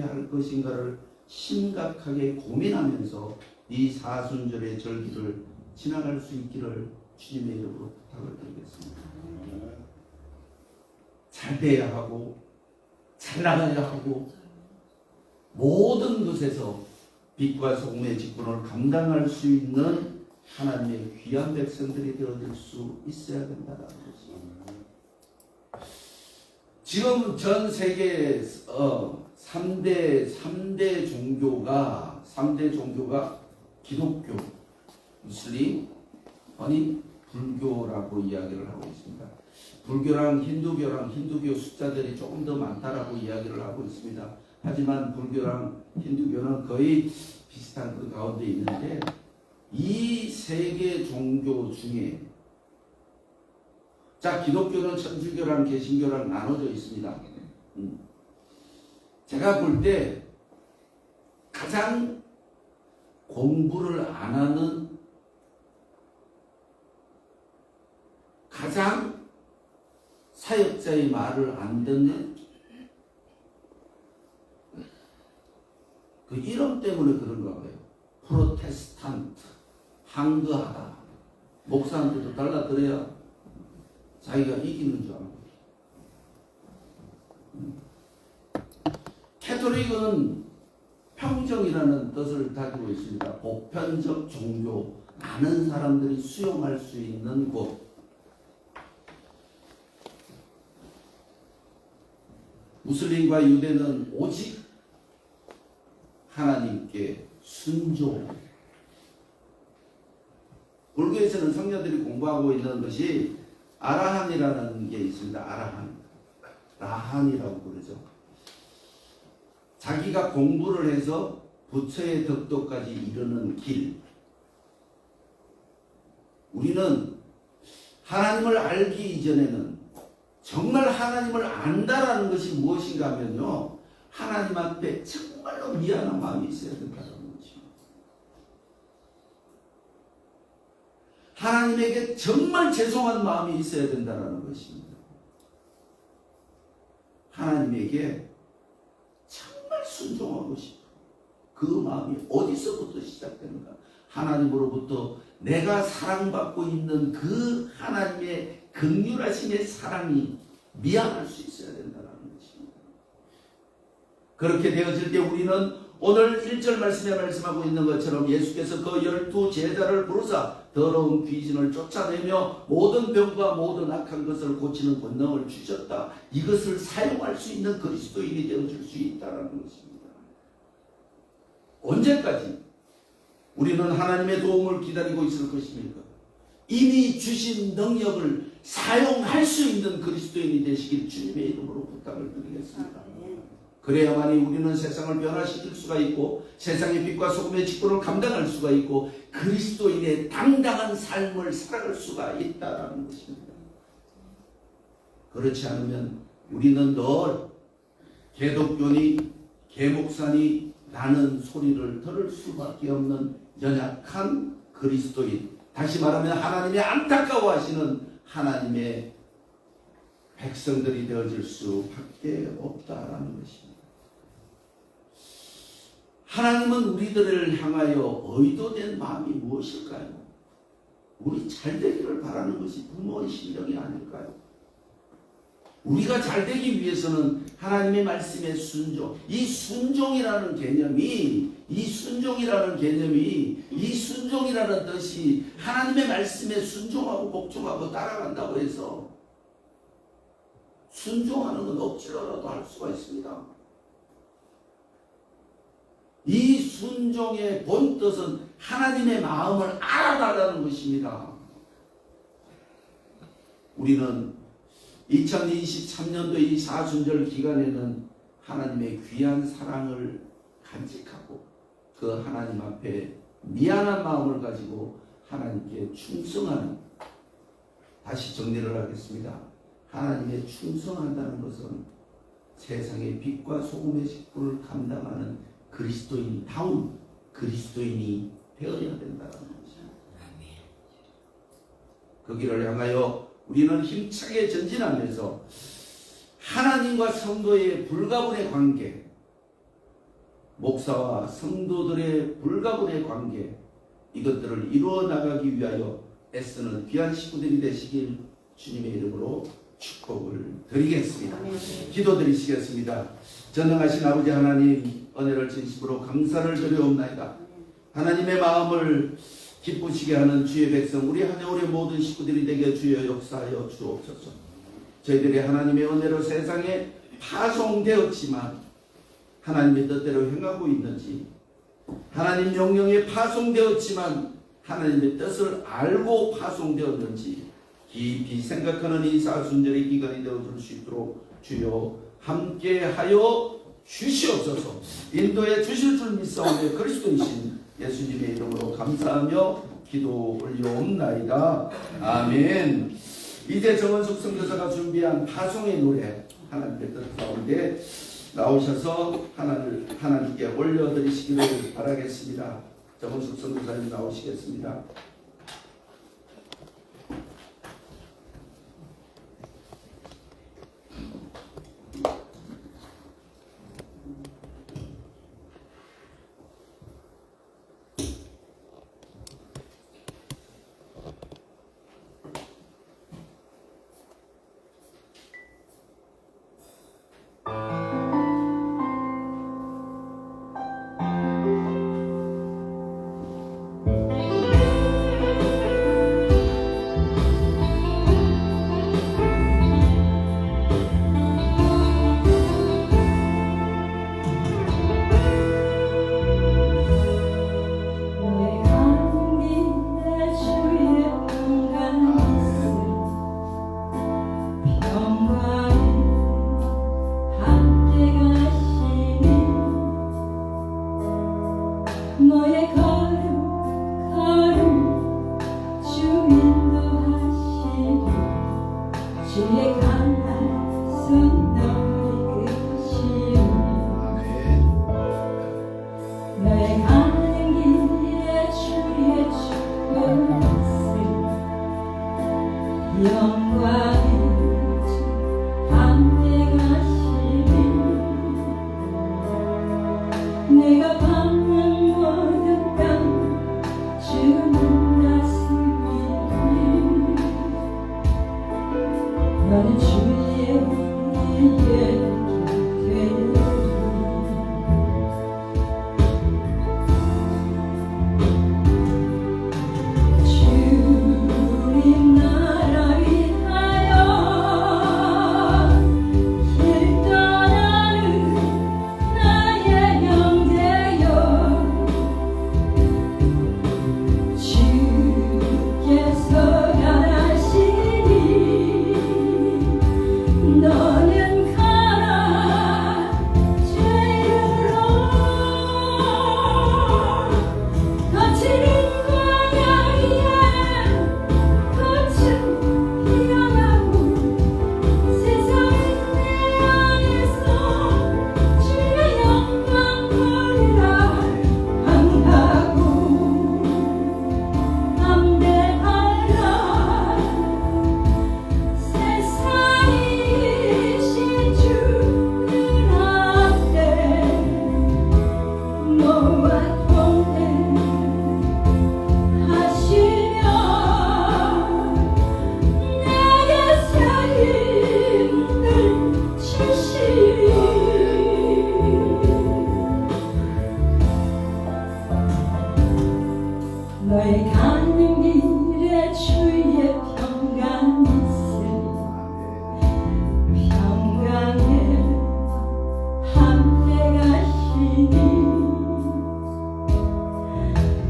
할 것인가를 심각하게 고민하면서 이 사순절의 절기를 지나갈 수 있기를 주님의 이름으로 부탁을 드리겠습니다. 잘 돼야 하고 잘 나가야 하고 모든 것에서 빛과 소금의 직분을 감당할 수 있는 하나님의 귀한 백성들이 되어질 수 있어야 된다는 것입니다. 지금 전 세계 3대 종교가 기독교, 무슬림, 불교라고 이야기를 하고 있습니다. 불교랑 힌두교 숫자들이 조금 더 많다라고 이야기를 하고 있습니다. 하지만 불교랑 힌두교는 거의 비슷한 그 가운데 있는데, 이 세 개 종교 중에 기독교는 천주교랑 개신교랑 나눠져 있습니다. 제가 볼 때 가장 공부를 안 하는, 가장 사역자의 말을 안 듣는, 그 이름 때문에 그런가 봐요. 프로테스탄트, 항거하다. 목사한테도 달라들어야 자기가 이기는 줄 알고. 캐톨릭은 평정이라는 뜻을 가지고 있습니다. 보편적 종교, 많은 사람들이 수용할 수 있는 곳. 무슬림과 유대는 오직 하나님께 순종. 불교에서는 성녀들이 공부하고 있는 것이 아라한이라는 게 있습니다. 라한이라고 그러죠. 자기가 공부를 해서 부처의 덕도까지 이르는 길. 우리는 하나님을 알기 이전에는 정말 하나님을 안다라는 것이 무엇인가 하면요, 하나님 앞에 정말로 미안한 마음이 있어야 된다는 거죠. 하나님에게 정말 죄송한 마음이 있어야 된다는 것입니다. 하나님에게 정말 순종하고 싶어. 그 마음이 어디서부터 시작되는가? 하나님으로부터 내가 사랑받고 있는 그 하나님의 긍휼하심의 사랑이 미안할 수 있어야 된다는 것입니다. 그렇게 되어질 때 우리는 오늘 1절 말씀에 말씀하고 있는 것처럼 예수께서 그 12 제자를 부르사 더러운 귀신을 쫓아내며 모든 병과 모든 악한 것을 고치는 권능을 주셨다. 이것을 사용할 수 있는 그리스도인이 되어줄 수 있다는 것입니다. 언제까지 우리는 하나님의 도움을 기다리고 있을 것입니까? 이미 주신 능력을 사용할 수 있는 그리스도인이 되시길 주님의 이름으로 부탁을 드리겠습니다. 그래야만이 우리는 세상을 변화시킬 수가 있고 세상의 빛과 소금의 직분을 감당할 수가 있고 그리스도인의 당당한 삶을 살아갈 수가 있다는 것입니다. 그렇지 않으면 우리는 늘 개독교니 개목사니 라는 소리를 들을 수밖에 없는 연약한 그리스도인, 다시 말하면 하나님의 안타까워하시는 하나님의 백성들이 되어질 수밖에 없다라는 것입니다. 하나님은 우리들을 향하여 의도된 마음이 무엇일까요? 우리 잘되기를 바라는 것이 부모의 심정이 아닐까요? 우리가 잘되기 위해서는 하나님의 말씀에 순종, 이 순종이라는 개념이 이 순종이라는 뜻이 하나님의 말씀에 순종하고 복종하고 따라간다고 해서 순종하는 건 억지로라도 할 수가 있습니다. 이 순종의 본뜻은 하나님의 마음을 알아달라는 것입니다. 우리는 2023년도 이 사순절 기간에는 하나님의 귀한 사랑을 간직하고 그 하나님 앞에 미안한 마음을 가지고 하나님께 충성하는, 다시 정리를 하겠습니다. 하나님의 충성한다는 것은 세상의 빛과 소금의 직분을 감당하는 그리스도인다운 그리스도인이 되어야 된다는 것입니다. 그 길을 향하여 우리는 힘차게 전진하면서 하나님과 성도의 불가분의 관계, 목사와 성도들의 불가분의 관계, 이것들을 이루어 나가기 위하여 애쓰는 귀한 식구들이 되시길 주님의 이름으로 축복을 드리겠습니다. 기도드리시겠습니다. 전능하신 아버지 하나님, 은혜를 진심으로 감사를 드려옵나이다. 하나님의 마음을 기쁘시게 하는 주의 백성, 우리 한여울의 모든 식구들이 되게 주여 역사하여 주옵소서. 저희들이 하나님의 은혜로 세상에 파송되었지만 하나님의 뜻대로 행하고 있는지, 하나님 명령에 파송되었지만 하나님의 뜻을 알고 파송되었는지 깊이 생각하는 이 사순절의 기간이 되어줄 수 있도록 주여 함께하여 주시옵소서. 인도해 주실 줄 믿사오며 그리스도이신 예수님의 이름으로 감사하며 기도 올려옵나이다. 아멘. 이제 정원숙 선교사가 준비한 파송의 노래, 하나님의 뜻 가운데 나오셔서 하나님께 올려드리시기를 바라겠습니다. 정원숙 선교사님 나오시겠습니다. 길 떠나는 나의 영재여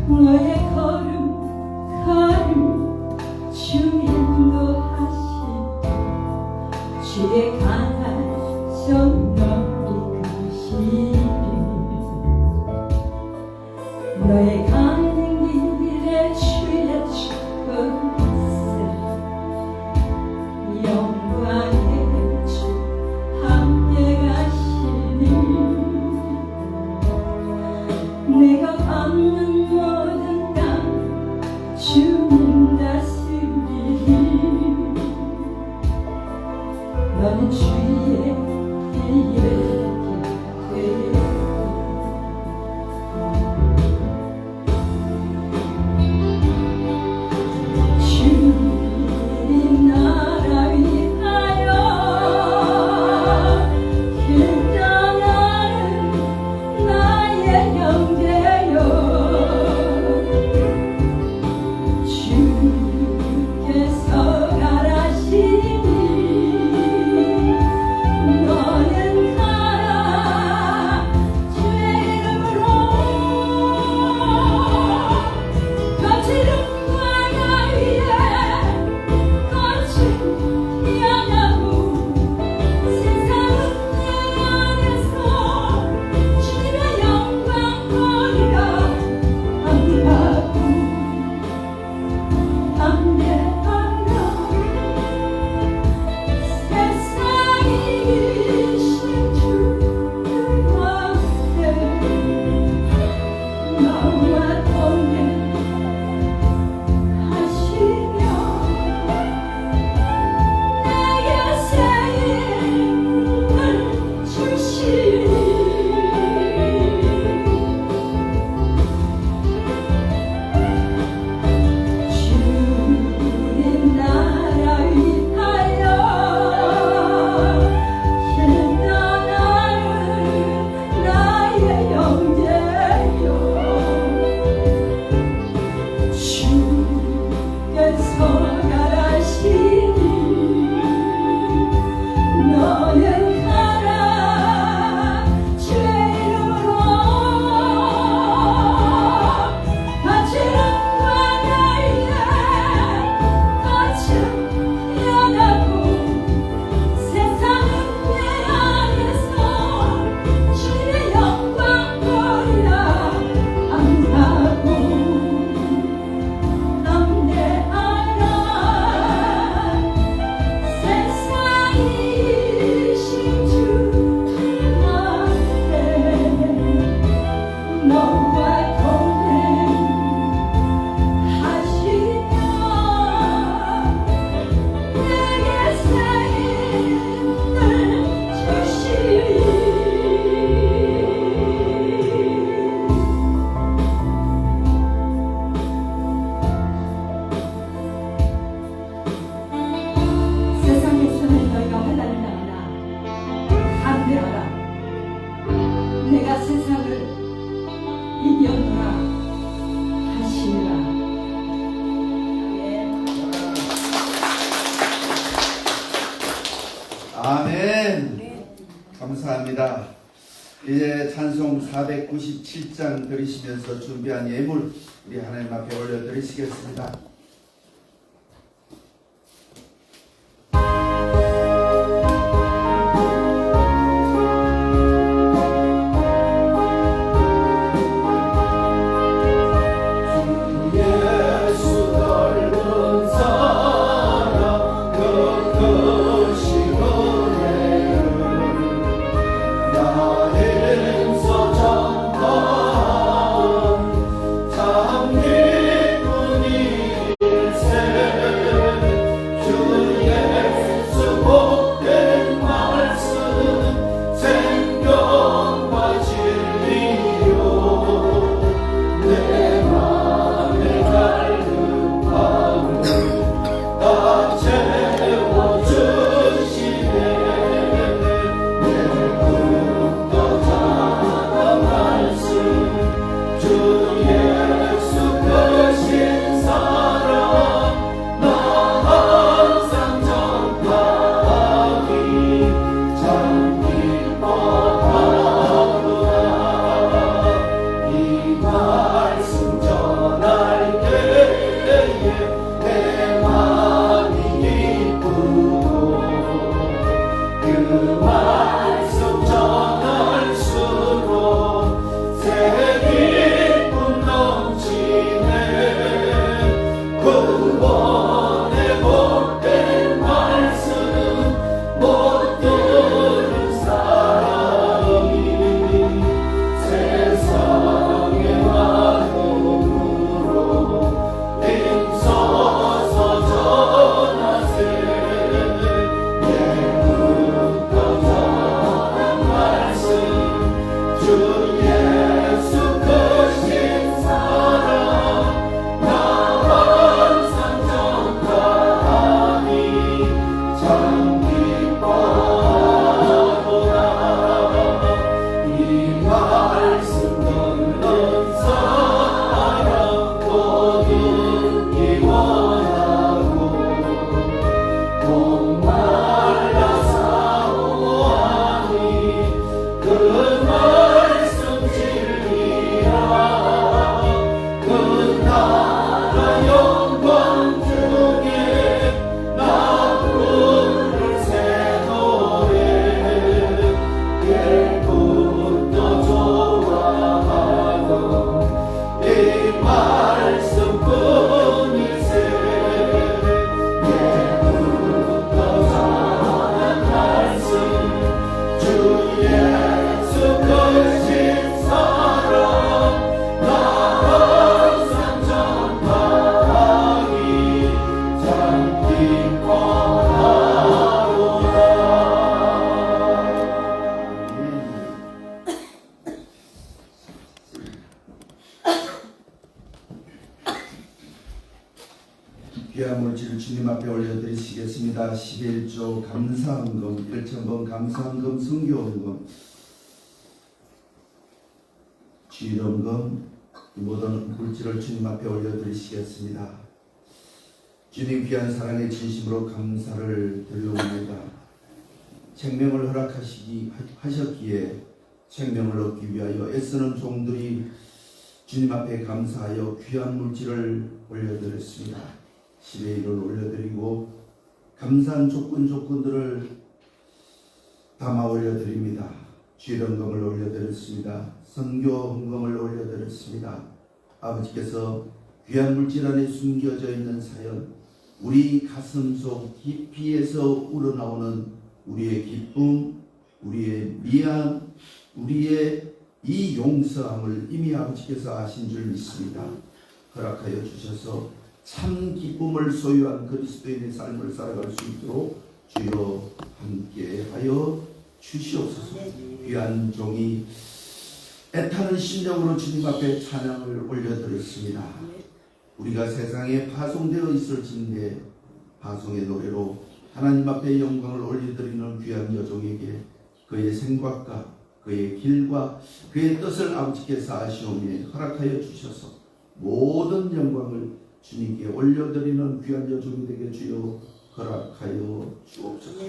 너의 걸음 주 인도하시니 주의 강한 손 너희 가시니 너의 가는 길에 주의 축복이 영광의 주 함께 가시니 내가 걷는 모든 땅 주님 다스리니 너는 주의 길을 내가 세상을 이겨노라 하시니라. 아멘. 감사합니다. 이제 찬송 497장 들으시면서 준비한 예물 우리 하나님 앞에 올려드리시겠습니다. 귀한 물질을 주님 앞에 올려드리시겠습니다. 11조 감사헌금, 1,000번 감사헌금, 성교헌금, 주일헌금, 이 모든 물질을 주님 앞에 올려드리시겠습니다. 주님 귀한 사랑에 진심으로 감사를 드리옵나이다. 생명을 허락하셨기에 생명을 얻기 위하여 애쓰는 종들이 주님 앞에 감사하여 귀한 물질을 올려드렸습니다. 10의 1을 올려드리고 감사한 조건들을 담아 올려드립니다. 주일헌금을 올려드렸습니다. 선교헌금을 올려드렸습니다. 아버지께서 귀한 물질 안에 숨겨져 있는 사연, 우리 가슴속 깊이에서 우러나오는 우리의 기쁨, 우리의 미안, 우리의 이 용서함을 이미 아버지께서 아신 줄 믿습니다. 허락하여 주셔서 참 기쁨을 소유한 그리스도인의 삶을 살아갈 수 있도록 주여 함께하여 주시옵소서. 귀한 종이 애타는 심령으로 주님 앞에 찬양을 올려드렸습니다. 우리가 세상에 파송되어 있을진데 파송의 노래로 하나님 앞에 영광을 올려드리는 귀한 여종에게 그의 생각과 그의 길과 그의 뜻을 아버지께서 아시오며 허락하여 주셔서 모든 영광을 주님께 올려드리는 귀한 여종이 되게 주여 허락하여 주옵소서.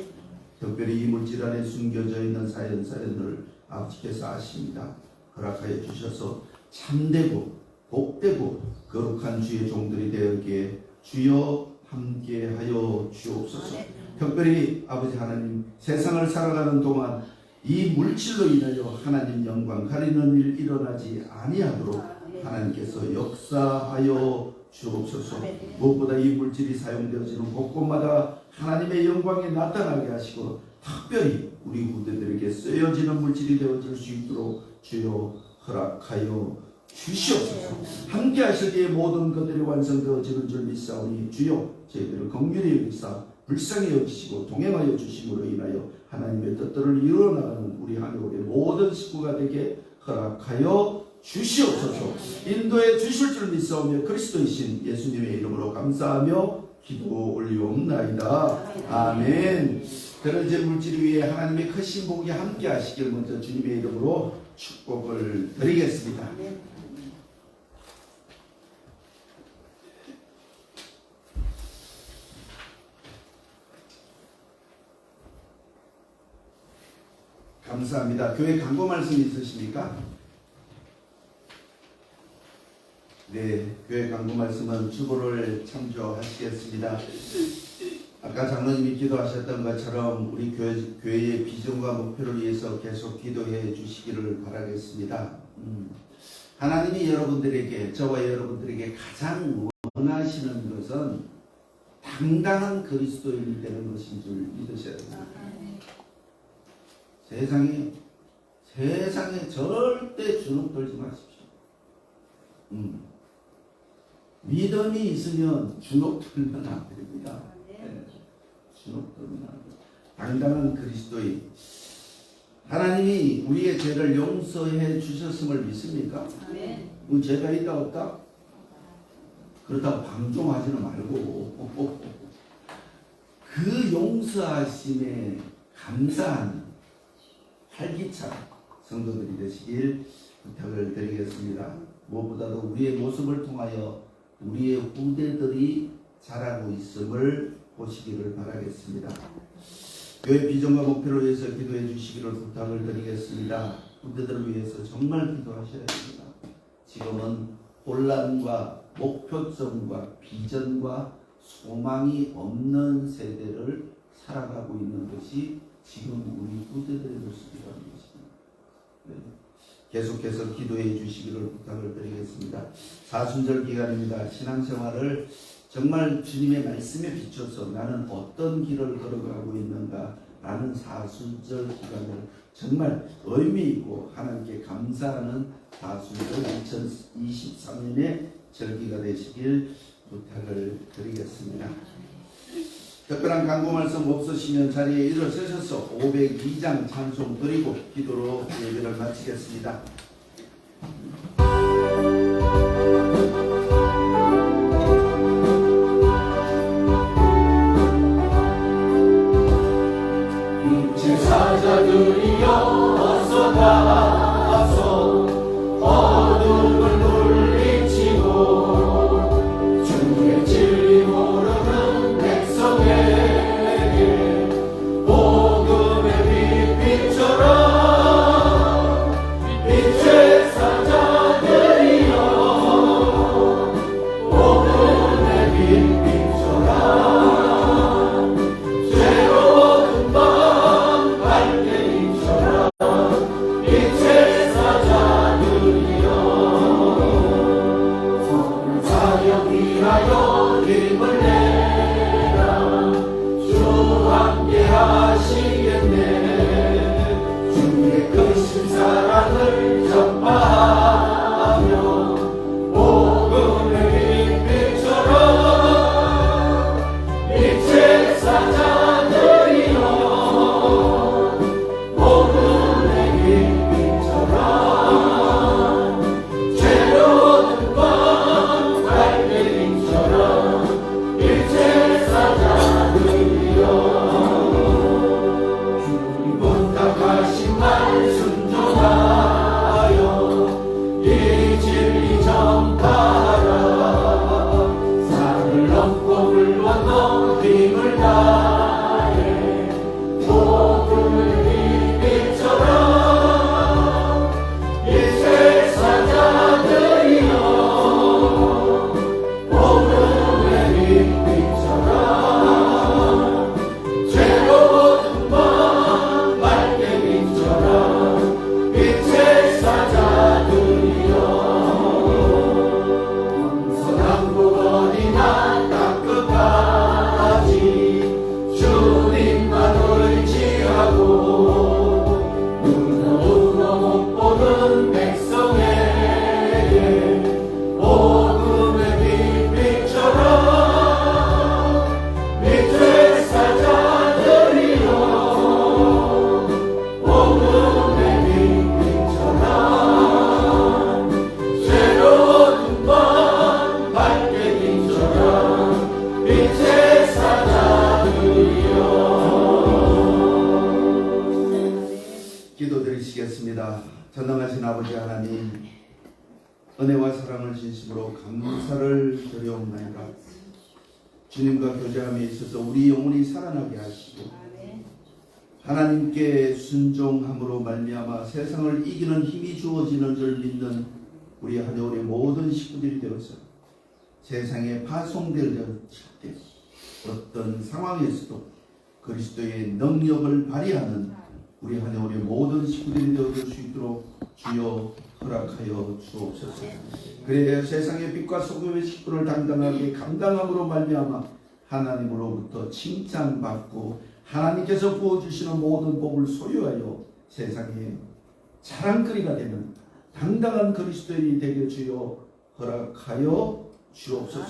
특별히 이 물질 안에 숨겨져 있는 사연들을 아버지께서 아십니다. 허락하여 주셔서 참되고 복되고 거룩한 주의 종들이 되었기에 주여 함께하여 주옵소서. 특별히 아버지 하나님, 세상을 살아가는 동안 이 물질로 인하여 하나님 영광 가리는 일 일어나지 아니하도록 하나님께서 역사하여 주옵소서. 무엇보다 이 물질이 사용되어지는 곳곳마다 하나님의 영광이 나타나게 하시고 특별히 우리 후대들에게 쓰여지는 물질이 되어질 수 있도록 주여 허락하여 주시옵소서. 함께 하시기에 모든 것들이 완성되어지는 줄 믿사오니 주여 저희들을 긍휼히 여기사 불쌍히 여기시고 동행하여 주심으로 인하여 하나님의 뜻들을 이루어나가는 우리 한국의 모든 식구가 되게 허락하여 주시옵소서. 인도해 주실 줄 믿사오며 그리스도이신 예수님의 이름으로 감사하며 기도 올리옵나이다. 아멘. 그런지 물질 위에 하나님의 크신 복이 함께 하시길 먼저 주님의 이름으로 축복을 드리겠습니다. 감사합니다. 교회 광고 말씀 있으십니까? 네, 교회 광고 말씀은 주보를 참조하시겠습니다. 아까 장로님이 기도하셨던 것처럼 우리 교회의 비전과 목표를 위해서 계속 기도해 주시기를 바라겠습니다. 하나님이 여러분들에게, 저와 여러분들에게 가장 원하시는 것은 당당한 그리스도인이 되는 것인 줄 믿으셔야 됩니다. 세상에 절대 주눅 들지 마십시오. 믿음이 있으면 주눅 들면 안 됩니다. 네. 주눅 들면 안 됩니다. 당당한 그리스도인. 하나님이 우리의 죄를 용서해 주셨음을 믿습니까? 뭐 죄가 있다 없다? 그렇다고 방종하지는 말고 그 용서하심에 감사한 활기찬 성도들이 되시길 부탁을 드리겠습니다. 무엇보다도 우리의 모습을 통하여 우리의 후대들이 자라고 있음을 보시기를 바라겠습니다. 교회 비전과 목표를 위해서 기도해 주시기를 부탁을 드리겠습니다. 후대들을 위해서 정말 기도하셔야 됩니다. 지금은 혼란과 목표점과 비전과 소망이 없는 세대를 살아가고 있는 것이 지금 우리 후대들의 모습이라는 것입니다. 네. 계속해서 기도해 주시기를 부탁을 드리겠습니다. 사순절 기간입니다. 신앙생활을 정말 주님의 말씀에 비춰서 나는 어떤 길을 걸어가고 있는가 라는 사순절 기간을 정말 의미 있고 하나님께 감사하는 사순절 2023년의 절기가 되시길 부탁을 드리겠습니다. 특별한 간구 말씀 없으시면 자리에 일어서셔서 502장 찬송 드리고 기도로 예배를 마치겠습니다. 제사자들이여 어서 나와서 어둠을 물리치고 주의 진리 모르는 백성에게 복음의 빛비춰라. 빛의 사자들이여 복음의 빛비춰라. 죄로운 밤 위하여 힘을 내라. 주 함께 하시겠네. 주의 크신 사랑을 전파하며 복음의 빛 비춰라. 빛의 사자들이여 복음의 빛 비춰라. 죄로운 밤 빛의 사자들이여 주님 부탁하신 말 순종하여 이 진리 전파하라. 산을 넘고 물 건너 힘을 다해 복음을 비춰라. 빛의 사자들이여 죄로운 밤 밝게 비춰라. 빛의 사자들이여 선한 구원이나 땅끝까지 주님만 의지하고 눈으로 못 보는 백성에게 복음의 빛 비춰라. 빛의 사자들이여 복음의 빛 비춰라. 죄로운 밤 밝게 비춰라. 빛의 사자들이여 기도드리시겠습니다. 전능하신 아버지 하나님, 은혜와 사랑을 진심으로 감사를 드려옵나이다. 주님과 교제함에 있어서 우리 영혼이 살아나게 하시고 하나님께 순종함으로 말미암아 세상을 이기는 힘이 주어지는 줄 믿는 우리 한여울의 모든 식구들이 되어서 세상에 파송될 때 어떤 상황에서도 그리스도의 능력을 발휘하는 우리 한여울의 모든 식구들이 되어줄 수 있도록 주여 허락하여 주옵소서. 그래야 세상의 빛과 소금의 식구를 당당하게 감당함으로 말미암아 하나님으로부터 칭찬받고 하나님께서 부어주시는 모든 복을 소유하여 세상에 자랑거리가 되는 당당한 그리스도인이 되게 주여 허락하여 주옵소서.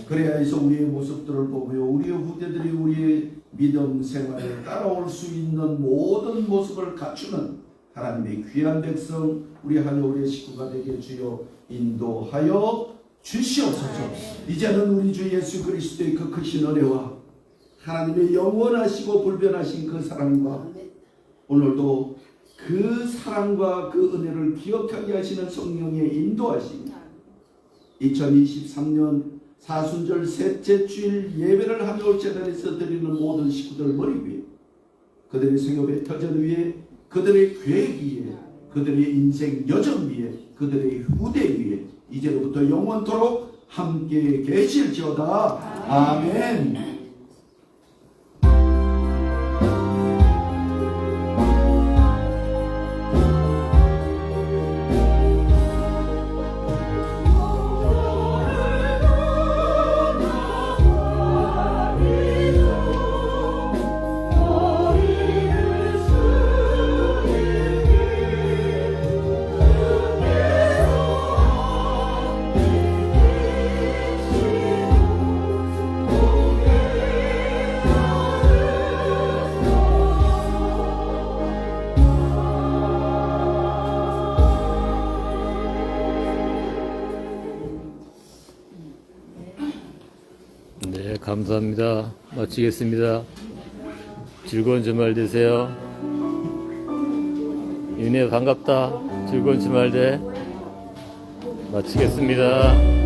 그래야 해서 우리의 모습들을 보며 우리의 후대들이 우리의 믿음 생활에 따라올 수 있는 모든 모습을 갖추는 하나님의 귀한 백성 우리 하늘의 식구가 되게 주여 인도하여 주시옵소서. 이제는 우리 주 예수 그리스도의 그 크신 은혜와 하나님의 영원하시고 불변하신 그 사랑과 오늘도 그 사랑과 그 은혜를 기억하게 하시는 성령의 인도하심 2023년 사순절 셋째 주일 예배를 하며 올 재단에서 드리는 모든 식구들 머리 위에 그들의 생업의 터전 위에 그들의 계획 위에 그들의 인생 여정 위에 그들의 후대 위에 이제로부터 영원토록 함께 계실지어다. 아멘. 네, 감사합니다. 마치겠습니다. 즐거운 주말 되세요. 윤혜 반갑다. 즐거운 주말 돼. 마치겠습니다.